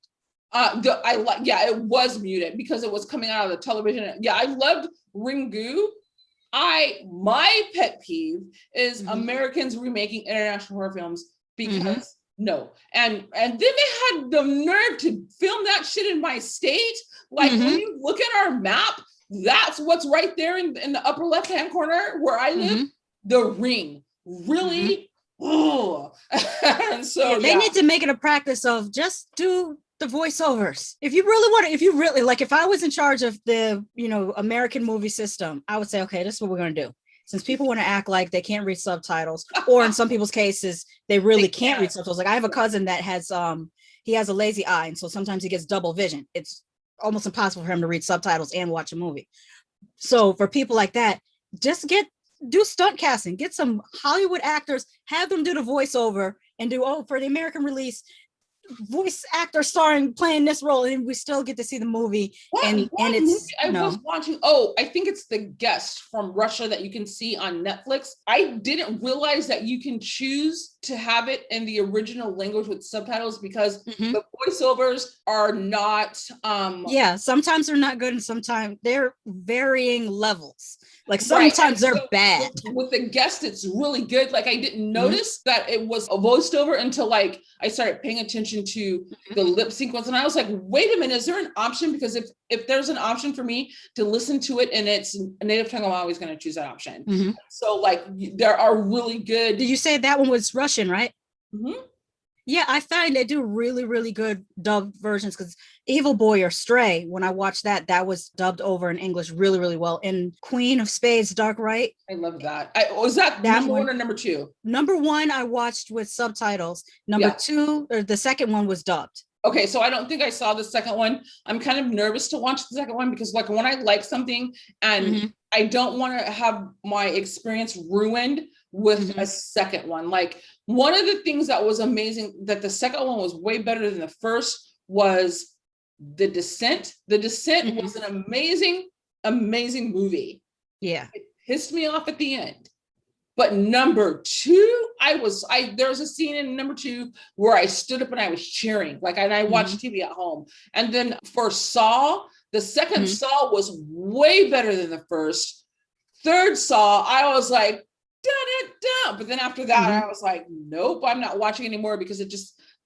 It was muted because it was coming out of the television. Yeah, I loved Ringu. My pet peeve is Americans remaking international horror films because no. And then they had the nerve to film that shit in my state. Like when you look at our map, that's what's right there in the upper left-hand corner where I live. The Ring. Really? Oh. And so they need to make it a practice of just do the voiceovers. If you really like, if I was in charge of the, American movie system, I would say, okay, this is what we're going to do. Since people want to act like they can't read subtitles, or in some people's cases, they really can't read subtitles. Like I have a cousin that has, he has a lazy eye. And so sometimes he gets double vision. It's almost impossible for him to read subtitles and watch a movie. So for people like that, just do stunt casting, get some Hollywood actors, have them do the voiceover and for the American release, voice actor playing this role, and we still get to see the movie. And it's was watching. Oh, I think it's The Guest from Russia that you can see on Netflix. I didn't realize that you can choose to have it in the original language with subtitles because the voiceovers are not. Sometimes they're not good, and sometimes they're varying levels. Like sometimes they're bad. With The Guest, it's really good. Like I didn't notice that it was a voiced over until like I started paying attention to the lip sequence, and I was like, wait a minute, is there an option? Because if there's an option for me to listen to it and it's a native tongue, I'm always going to choose that option. So like there are really good. Did you say that one was Russian, right? Yeah, I find they do really, really good dubbed versions because Evil Boy or Stray, when I watched that was dubbed over in English really, really well. And Queen of Spades, Dark Right. I love that. Was that number one or number two? Number one, I watched with subtitles. Number two, or the second one was dubbed. Okay, so I don't think I saw the second one. I'm kind of nervous to watch the second one because like when I like something and I don't want to have my experience ruined with a second one. Like one of the things that was amazing that the second one was way better than the first was The Descent. The Descent was an amazing, amazing movie. Yeah. It pissed me off at the end. But number two, there was a scene in number two where I stood up and I was cheering, and I watched TV at home. And then for Saw, the second Saw was way better than the first. Third Saw, I was like, dun. But then after that, I was like, nope, I'm not watching anymore because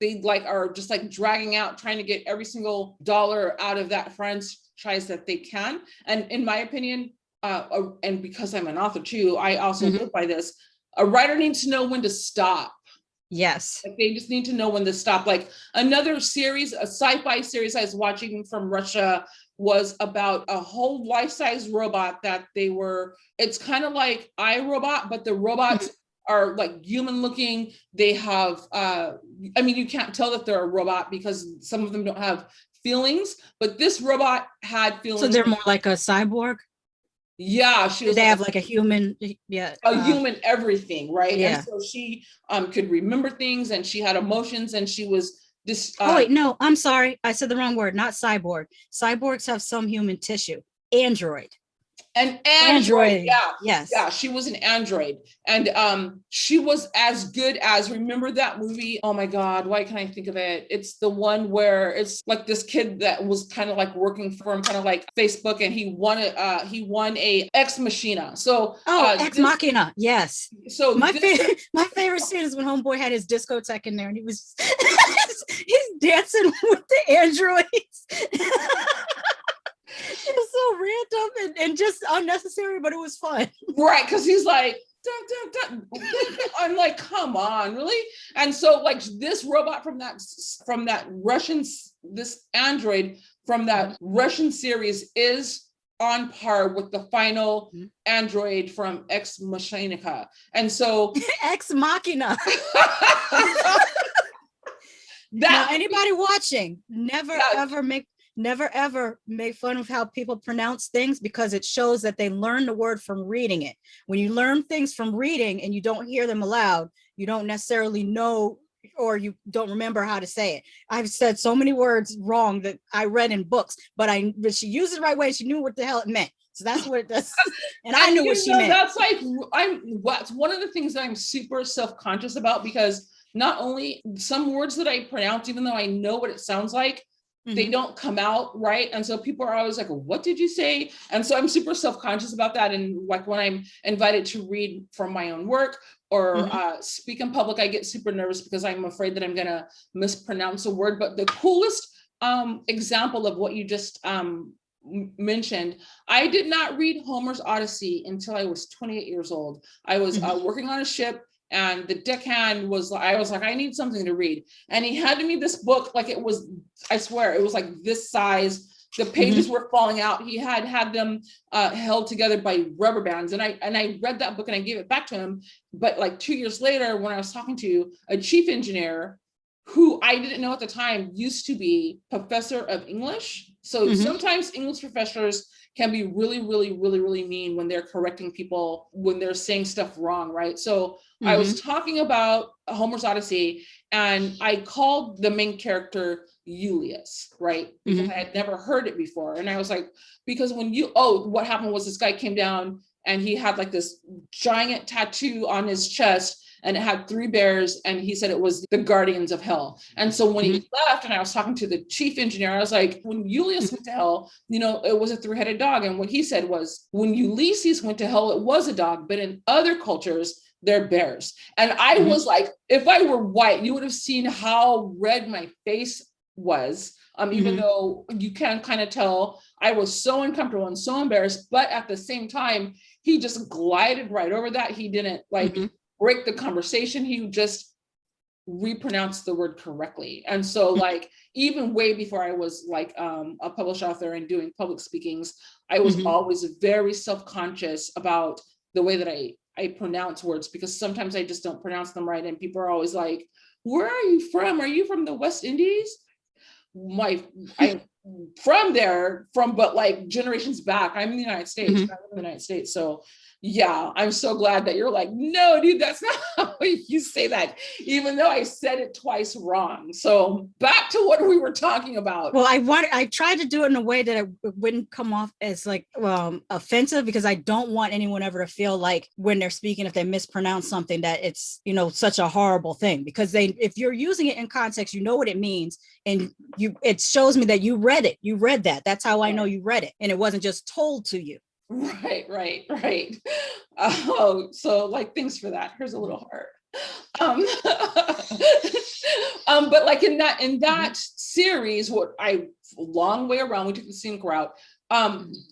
they are just dragging out, trying to get every single dollar out of that franchise that they can. And in my opinion, and because I'm an author too, I also live by this. A writer needs to know when to stop. Yes. Like they just need to know when to stop. Like another series, a sci-fi series I was watching from Russia was about a whole life-size robot that it's kind of like iRobot, but the robots are like human looking. They have, you can't tell that they're a robot because some of them don't have feelings, but this robot had feelings. So they're more like a cyborg? Yeah, they have like a human, human everything, right? Yeah. And so she could remember things, and she had emotions, and she was this. Oh wait, no, I'm sorry, I said the wrong word. Not cyborg. Cyborgs have some human tissue. Android. An android. Android. Yeah. Yes. Yeah, she was an android. And she was as good as, remember that movie? Oh my God, why can't I think of it? It's the one where it's like this kid that was kind of like working for him, kind of like Facebook, and he won a Ex Machina. So Ex Machina. Yes. So my favorite scene is when Homeboy had his discotheque in there and he was he's dancing with the androids. It was so random and just unnecessary, but it was fun. Right, because he's like, dun, dun, dun. I'm like, come on, really? And so like this robot from that Russian, this android from that Russian series is on par with the final android from Ex Machina. And so Ex Machina. Now, anybody watching, never ever make fun of how people pronounce things, because it shows that they learn the word from reading it. When you learn things from reading and you don't hear them aloud, you don't necessarily know, or you don't remember how to say it. I've said so many words wrong that I read in books, but she used it the right way. She knew what the hell it meant. So that's what it does. And I knew what she meant. That's like, what's one of the things that I'm super self-conscious about, because not only some words that I pronounce, even though I know what it sounds like, they don't come out right. And so people are always like, what did you say? And so I'm super self-conscious about that. And like when I'm invited to read from my own work or speak in public, I get super nervous because I'm afraid that I'm going to mispronounce a word. But the coolest example of what you just mentioned, I did not read Homer's Odyssey until I was 28 years old. I was working on a ship, and the deckhand was, I was like, I need something to read. And he handed me this book, like it was, I swear, it was like this size. The pages were falling out. He had them held together by rubber bands. And I read that book and I gave it back to him. But like 2 years later, when I was talking to a chief engineer who I didn't know at the time used to be professor of English. So sometimes English professors can be really, really, really, really mean when they're correcting people, when they're saying stuff wrong, right? So I was talking about Homer's Odyssey, and I called the main character Julius, right? Because I had never heard it before. And I was like, because what happened was this guy came down and he had like this giant tattoo on his chest, and it had 3 bears, and he said it was the guardians of hell. And so when he left, and I was talking to the chief engineer, I was like, when Julius went to hell, it was a 3-headed dog. And what he said was, when Ulysses went to hell, it was a dog, but in other cultures, they're bears. And I was like, if I were white, you would have seen how red my face was. Even though you can kind of tell, I was so uncomfortable and so embarrassed, but at the same time, he just glided right over that. He didn't break the conversation. He just repronounced the word correctly. And so like, even way before I was like a published author and doing public speakings, I was always very self-conscious about the way that I pronounce words, because sometimes I just don't pronounce them right. And people are always like, where are you from? Are you from the West Indies? I'm from there, but like generations back. I'm in the United States. I'm in the United States. So yeah, I'm so glad that you're like, no, dude, that's not how you say that, even though I said it twice wrong. So back to what we were talking about. Well, I tried to do it in a way that it wouldn't come off as like offensive, because I don't want anyone ever to feel like when they're speaking, if they mispronounce something, that it's, such a horrible thing, because if you're using it in context, you know what it means. And it shows me that you read it. You read that. That's how I know you read it. And it wasn't just told to you. Right. Oh, so like, thanks for that. Here's a little heart. But like in that series, what long way around, we took the scenic route.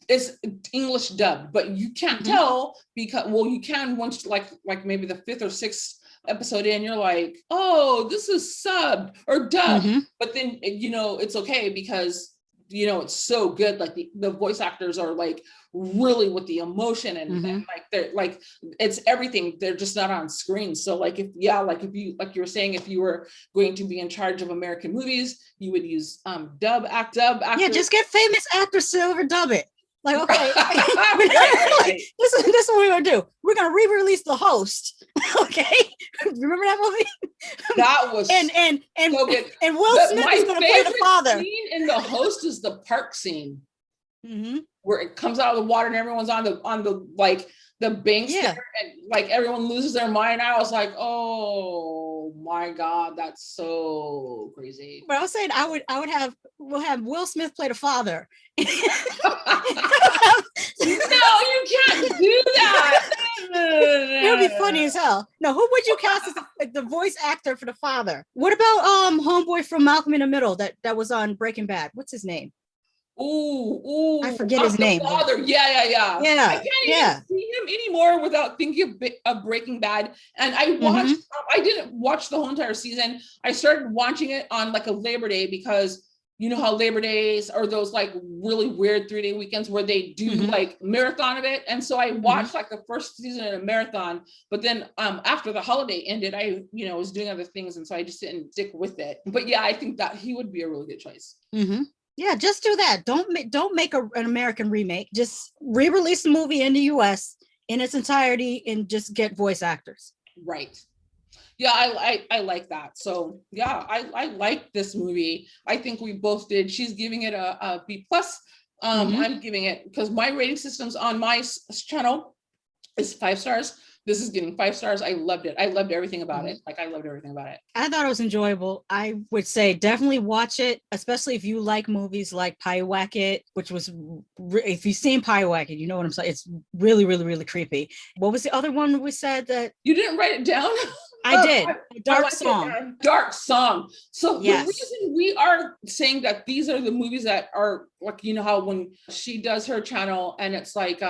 It's English dubbed, but you can't tell, because you can once like maybe the 5th or 6th episode in, you're like, oh, this is subbed or dubbed. But then it's okay, because it's so good. Like the voice actors are like really with the emotion and like they're like, it's everything. They're just not on screen. So like if you, like you were saying, if you were going to be in charge of American movies, you would use dub actors. Yeah, just get famous actors to overdub it. Like, okay, right. This is what we're gonna do. We're gonna re-release The Host. Okay, remember that movie? That was and so good. And Will Smith is gonna play the father. Scene in The Host is the park scene. Mm-hmm. where it comes out of the water and everyone's on the like the banks Yeah. there, and like everyone loses their mind. I was like, oh my God, that's so crazy. But I was saying we'll have Will Smith play the father. No, you can't do that. It would be funny as hell. No, who would you cast as the voice actor for the father? What about homeboy from Malcolm in the Middle that was on Breaking Bad? What's his name? Ooh, I forget his the name. father. Yeah. I Yeah, can't yeah. even see him anymore without thinking of Breaking Bad. And I watched. I didn't watch the whole entire season. I started watching it on like a Labor Day because you know how Labor Days are those like really weird 3-day weekends where they do like marathon of it. And so I watched like the first season in a marathon. But then after the holiday ended, I was doing other things, and so I just didn't stick with it. But yeah, I think that he would be a really good choice. Yeah, just do that. Don't make an American remake. Just re-release the movie in the US in its entirety and just get voice actors. Right. Yeah, I like that. So yeah, I like this movie. I think we both did. She's giving it a B plus. I'm giving it, because my rating systems on my channel is 5 stars. This is getting 5 stars. I loved it. I loved everything about it. Like I loved everything about it. I thought it was enjoyable. I would say definitely watch it, especially if you like movies like Pyewacket, which was, if you've seen Pyewacket, you know what I'm saying. It's really, really, really creepy. What was the other one we said that? You didn't write it down? I did. Dark Song. Dark Song. So yes. The reason we are saying that these are the movies that are like, you know how when she does her channel and it's like,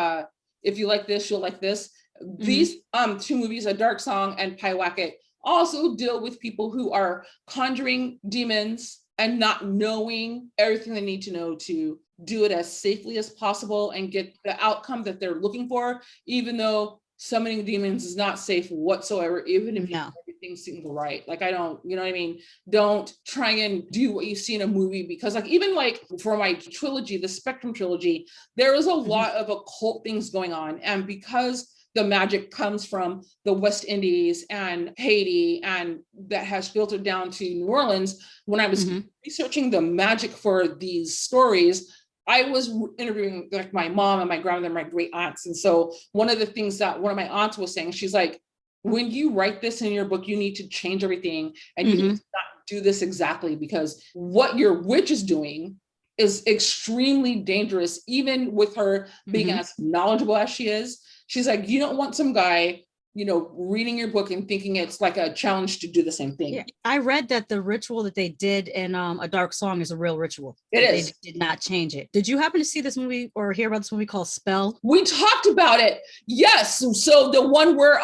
if you like this, you'll like this. These 2 movies, A Dark Song and Pyewacket, also deal with people who are conjuring demons and not knowing everything they need to know to do it as safely as possible and get the outcome that they're looking for, even though summoning demons is not safe whatsoever, even if you do everything seems right. Like I don't, you know what I mean? Don't try and do what you see in a movie, because like even like for my trilogy, the Spectrum trilogy, there is a lot of occult things going on. And because the magic comes from the West Indies and Haiti, and that has filtered down to New Orleans. When I was researching the magic for these stories, I was interviewing like my mom and my grandmother and my great aunts. And so one of the things that one of my aunts was saying, she's like, when you write this in your book, you need to change everything and you need to not do this exactly, because what your witch is doing is extremely dangerous, even with her being as knowledgeable as she is. She's like, you don't want some guy, reading your book and thinking it's like a challenge to do the same thing. Yeah, I read that the ritual that they did in A Dark Song is a real ritual. It is. They did not change it. Did you happen to see this movie or hear about this movie called Spell? We talked about it. Yes. So the one where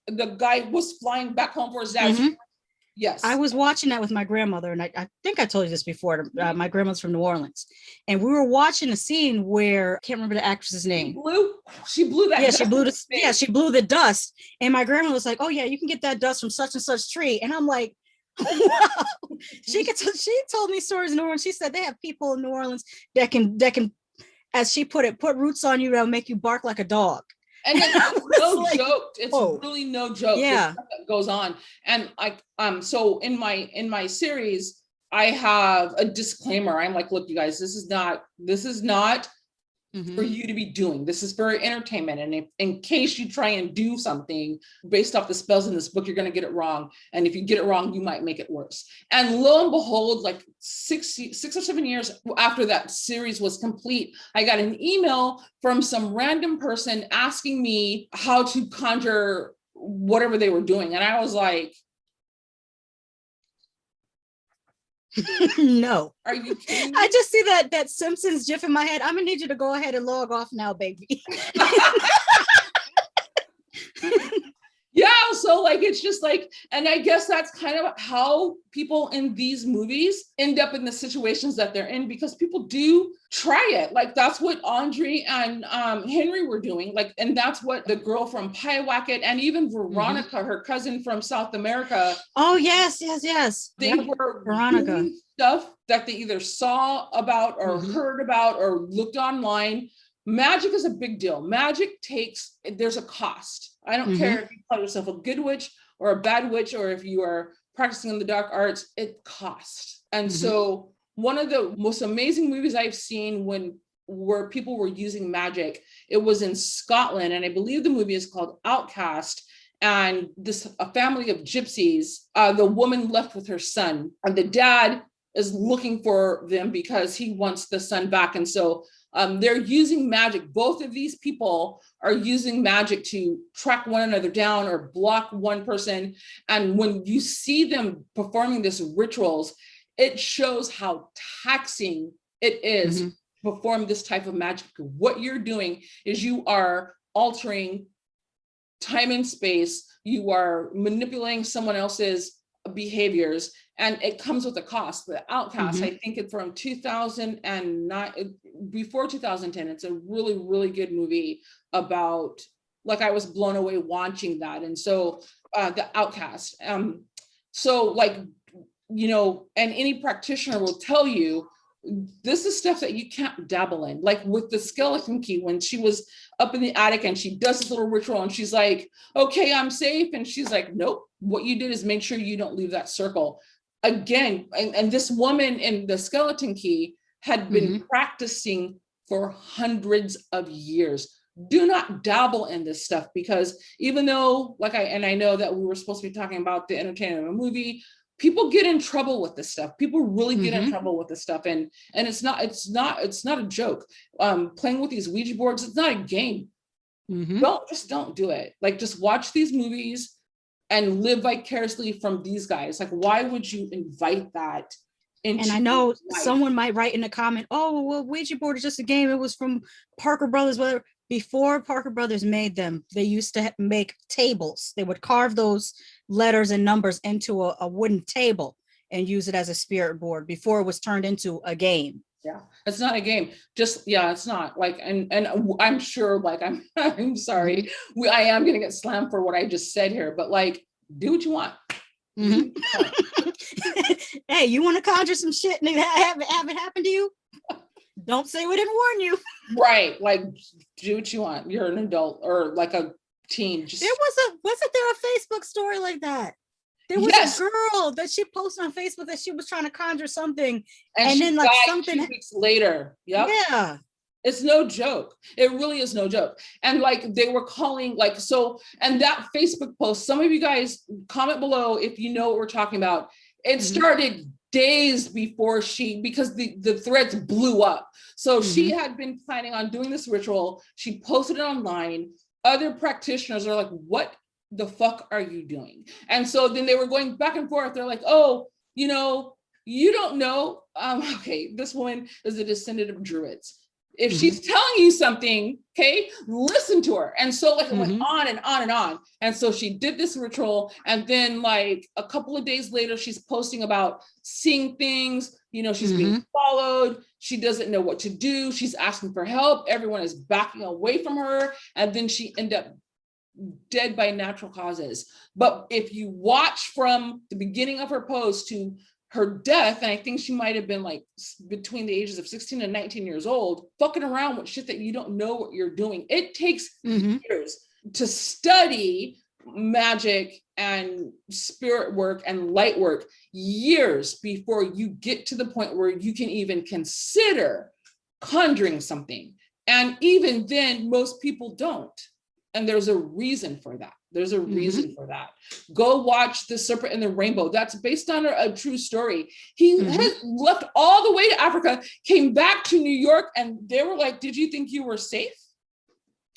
the guy was flying back home for his dad. Yes. I was watching that with my grandmother, and I think I told you this before. My grandmother's from New Orleans, and we were watching a scene where I can't remember the actress's name. She blew that. Yeah, she blew the dust, and my grandma was like, "Oh yeah, you can get that dust from such and such tree," and I'm like, "Wow!" She told me stories in New Orleans. She said they have people in New Orleans that can, as she put it, put roots on you that'll make you bark like a dog. And it's no joke. It's really no joke. Yeah, that goes on. And so in my series, I have a disclaimer. I'm like, look, you guys, this is not for you to be doing. This is for entertainment. And if, in case you try and do something based off the spells in this book, you're going to get it wrong. And if you get it wrong, you might make it worse. And lo and behold, like 6 or 7 years after that series was complete, I got an email from some random person asking me how to conjure whatever they were doing. And I was like, no. Are you kidding me? I just see that Simpsons gif in my head. I'm gonna need you to go ahead and log off now, baby. Yeah, so like it's just like, and I guess that's kind of how people in these movies end up in the situations that they're in, because people do try it. Like that's what Andre and Henry were doing. Like, and that's what the girl from Pyewacket and even Veronica, her cousin from South America. Oh yes. They were Veronica doing stuff that they either saw about or heard about or looked online. Magic is a big deal. Magic there's a cost. I don't care if you call yourself a good witch or a bad witch, or if you are practicing in the dark arts, it costs. And so one of the most amazing movies I've seen when where people were using magic. It was in Scotland, and I believe the movie is called Outcast. And a family of gypsies, the woman left with her son, and the dad is looking for them because he wants the son back. And so they're using magic. Both of these people are using magic to track one another down or block one person. And when you see them performing these rituals, it shows how taxing it is to perform this type of magic. What you're doing is you are altering time and space. You are manipulating someone else's behaviors, and it comes with a cost. The Outcast, I think it's from 2009, before 2010. It's a really, really good movie about, like, I was blown away watching that. And so the Outcast, so like, you know, and any practitioner will tell you, this is stuff that you can't dabble in. Like with the skeleton key, when she was up in the attic and she does this little ritual and she's like, okay, I'm safe. And she's like, nope, what you did is make sure you don't leave that circle. Again, and this woman in the skeleton key had been practicing for hundreds of years. Do not dabble in this stuff, because even though, like I know that we were supposed to be talking about the entertainment of a movie, people get in trouble with this stuff. People really get in trouble with this stuff. And it's not a joke. Playing with these Ouija boards, it's not a game. Don't do it. Like, just watch these movies and live vicariously from these guys. Like, why would you invite that into? And I know someone might write in a comment, oh, well, Ouija board is just a game. It was from Parker Brothers, whatever. Before Parker Brothers made them, they used to make tables. They would carve those letters and numbers into a wooden table and use it as a spirit board before it was turned into a game. Yeah, it's not a game. Just, yeah, it's not. Like, and I'm sure, like, I'm sorry, I am gonna get slammed for what I just said here, but like, do what you want. Hey, you want to conjure some shit and have it happen to you? Don't say we didn't warn you. Right, like, do what you want. You're an adult or like a teen. Just... wasn't there a Facebook story like that? There was a girl that she posted on Facebook that she was trying to conjure something, and then like something 2 weeks later. Yeah. It's no joke. It really is no joke. And like, they were calling, like, so, and that Facebook post, some of you guys comment below if you know what we're talking about. It started days before because the threads blew up. So she had been planning on doing this ritual. She posted it online. Other practitioners are like, what the fuck are you doing? And so then they were going back and forth. They're like, oh, you know, you don't know. Okay, this woman is a descendant of Druids. If she's telling you something, okay, listen to her. And so like it went on and on and on. And so she did this ritual. And then like a couple of days later, she's posting about seeing things, you know, she's being followed. She doesn't know what to do. She's asking for help. Everyone is backing away from her. And then she ended up dead by natural causes. But if you watch from the beginning of her post to her death, and I think she might have been like between the ages of 16 and 19 years old, fucking around with shit that you don't know what you're doing. It takes years to study magic and spirit work and light work, years before you get to the point where you can even consider conjuring something. And even then, most people don't. And there's a reason for that. There's a reason for that. Go watch The Serpent and the Rainbow. That's based on a true story. He has left all the way to Africa, came back to New York, and they were like, did you think you were safe?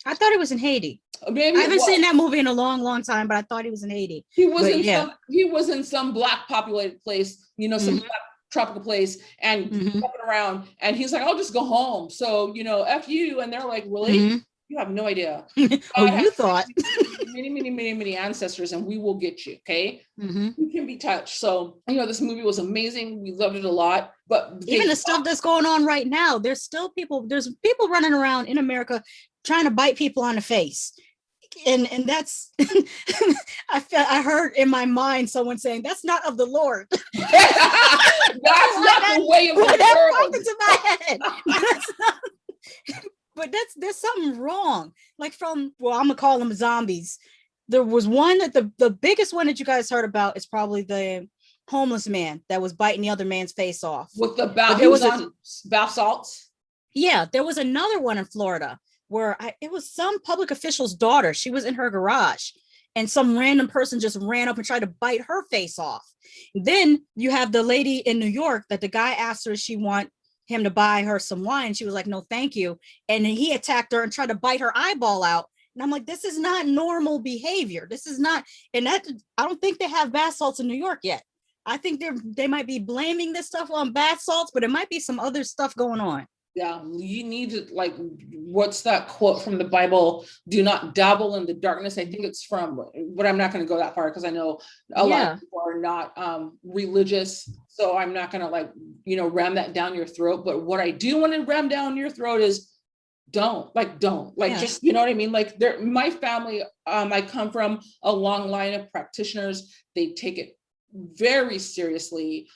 I thought it was in Haiti. Maybe I haven't seen that movie in a long, long time, but I thought he was in Haiti. He was in some black populated place, you know, some black tropical place, and walking around, and he's like, I'll just go home. So, you know, F you. And they're like, really? You have no idea. You thought many ancestors, and we will get you. Okay. You can be touched. So, you know, this movie was amazing. We loved it a lot. But even the stuff that's going on right now, there's people running around in America trying to bite people on the face. And that's I heard in my mind someone saying, that's not of the Lord. That's not the way of the world. Popped into my head. But there's something wrong. Like I'm gonna call them zombies. There was one that the biggest one that you guys heard about is probably the homeless man that was biting the other man's face off with the bath salts. Yeah, there was another one in Florida where it was some public official's daughter. She was in her garage and some random person just ran up and tried to bite her face off. Then you have the lady in New York that the guy asked her if she want him to buy her some wine. She was like, no, thank you. And then he attacked her and tried to bite her eyeball out. And I'm like, this is not normal behavior. This is not, and that, I don't think they have bath salts in New York yet. I think they might be blaming this stuff on bath salts, but it might be some other stuff going on. Yeah, you need to, like, what's that quote from the Bible? Do not dabble in the darkness. I think it's from, but I'm not going to go that far because I know a lot of people are not religious. So I'm not going to, like, ram that down your throat. But what I do want to ram down your throat is don't, just, you know what I mean? Like, my family, I come from a long line of practitioners. They take it very seriously.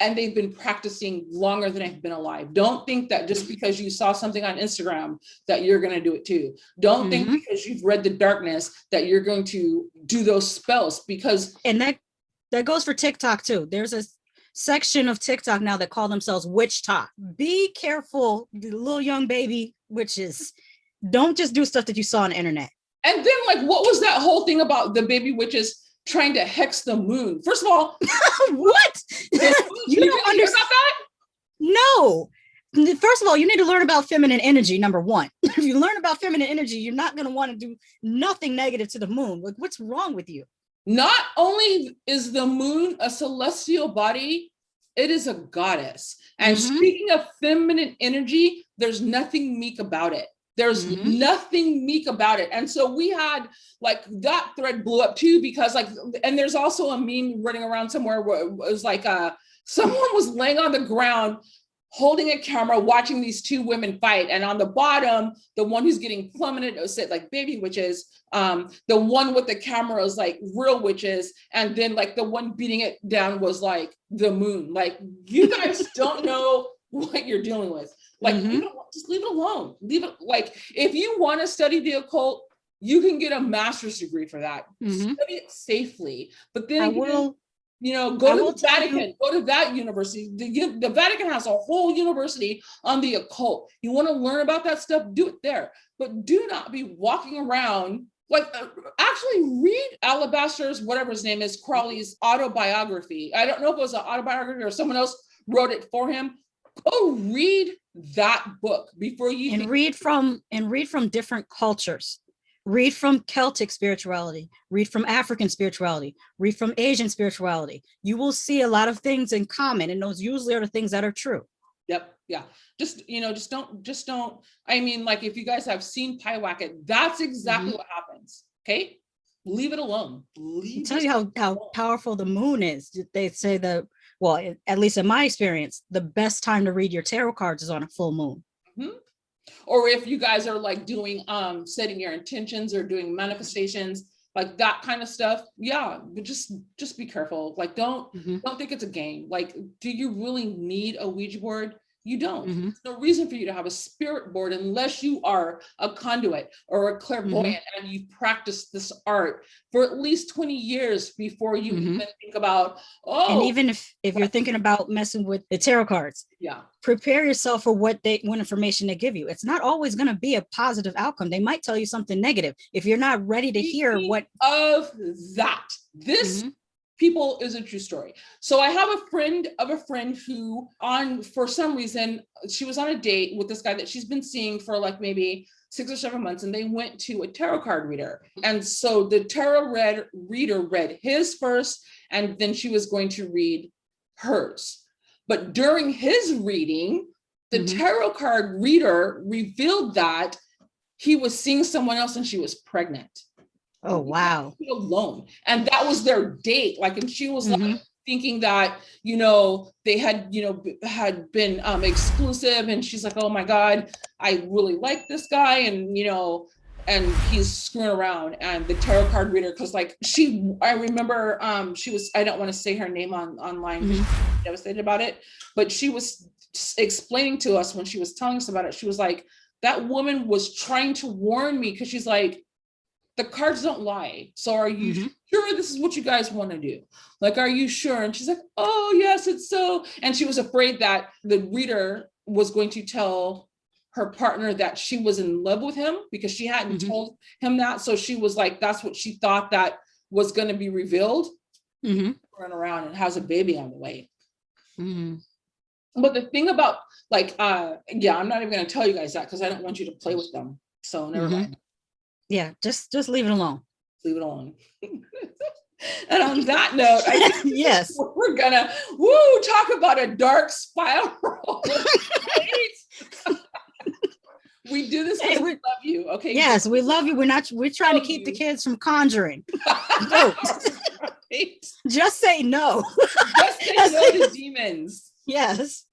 And they've been practicing longer than I've been alive. Don't think that just because you saw something on Instagram that you're going to do it too. Don't think because you've read the darkness that you're going to do those spells, because. And that goes for TikTok too. There's a section of TikTok now that call themselves witch talk. Be careful, the little young baby witches. Don't just do stuff that you saw on the internet. And then, like, what was that whole thing about the baby witches trying to hex the moon? First of all, what? You don't understand that? No. First of all, you need to learn about feminine energy, number one. If you learn about feminine energy, you're not going to want to do nothing negative to the moon. Like, what's wrong with you? Not only is the moon a celestial body, it is a goddess. And speaking of feminine energy, there's nothing meek about it. There's nothing meek about it. And so we had, like, that thread blew up too, because, like, and there's also a meme running around somewhere where it was like someone was laying on the ground holding a camera watching these two women fight. And on the bottom, the one who's getting plummeted, it said, like, baby witches. The one with the camera is like real witches. And then, like, the one beating it down was like the moon. Like, you guys don't know what you're dealing with. Like, just leave it alone. Leave it. Like, if you want to study the occult, you can get a master's degree for that. Study it safely. But then, go to the Vatican. Go to that university. The Vatican has a whole university on the occult. You want to learn about that stuff? Do it there. But do not be walking around. Like, actually read Alabaster's, whatever his name is, Crowley's autobiography. I don't know if it was an autobiography or someone else wrote it for him. Go read that book before you read from different cultures. Read from Celtic spirituality, read from African spirituality, read from Asian spirituality. You will see a lot of things in common, and those usually are the things that are true. Yep. Yeah. Just don't. I mean, like, if you guys have seen Pyewacket, that's exactly what happens. Okay. Leave it alone. I'll tell you how powerful the moon is. They say well, at least in my experience, the best time to read your tarot cards is on a full moon. Or if you guys are, like, doing setting your intentions or doing manifestations, like that kind of stuff. Yeah, but just be careful. Like, don't think it's a game. Like, do you really need a Ouija board? You don't. There's no reason for you to have a spirit board unless you are a conduit or a clairvoyant and you've practiced this art for at least 20 years before you even think about, and even if you're thinking about messing with the tarot cards, prepare yourself for what information they give you. It's not always going to be a positive outcome. They might tell you something negative if you're not ready to hear what of that. This people is a true story. So I have a friend of a friend who, for some reason, she was on a date with this guy that she's been seeing for, like, maybe 6 or 7 months, and they went to a tarot card reader. And so the tarot reader read his first, and then she was going to read hers. But during his reading, the tarot card reader revealed that he was seeing someone else and she was pregnant. Oh, wow. Alone. And that was their date. Like, and she was like thinking that, they had been exclusive. And she's like, oh my God, I really like this guy. And, and he's screwing around. And the tarot card reader, cause, like, I remember she was, I don't want to say her name online. She's devastated about it, but she was explaining to us when she was telling us about it. She was like, that woman was trying to warn me. Cause she's like, the cards don't lie. So are you sure this is what you guys want to do? Like, are you sure? And she's like, oh, yes, it's so. And she was afraid that the reader was going to tell her partner that she was in love with him because she hadn't told him that. So she was like, that's what she thought that was going to be revealed. Run around and has a baby on the way. But the thing about like, yeah, I'm not even going to tell you guys that because I don't want you to play with them. So never mind. Yeah, just leave it alone. Leave it alone. And on that note, I think yes, we're gonna talk about a dark spiral. We do this because we love you. Okay. Yes, we love you. We're trying to keep the kids from conjuring. No. Just say no. Just say no to demons. Yes.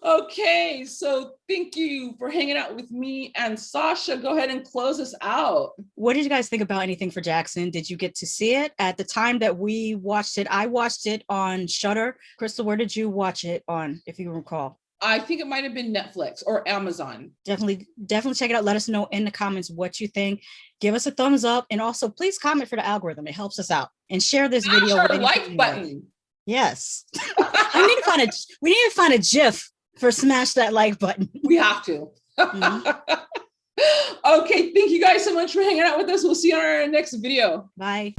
Okay, so thank you for hanging out with me and Shasha. Go ahead and close us out. What did you guys think about Anything for Jackson? Did you get to see it at the time that we watched it? I watched it on Shudder. Crystal, where did you watch it on, if you recall? I think it might have been Netflix or Amazon. Definitely check it out. Let us know in the comments what you think. Give us a thumbs up, and also please comment for the algorithm. It helps us out. And share this video with like button. Yes. we need to find a GIF for smash that like button. We have to. Okay, thank you guys so much for hanging out with us. We'll see you on our next video. Bye.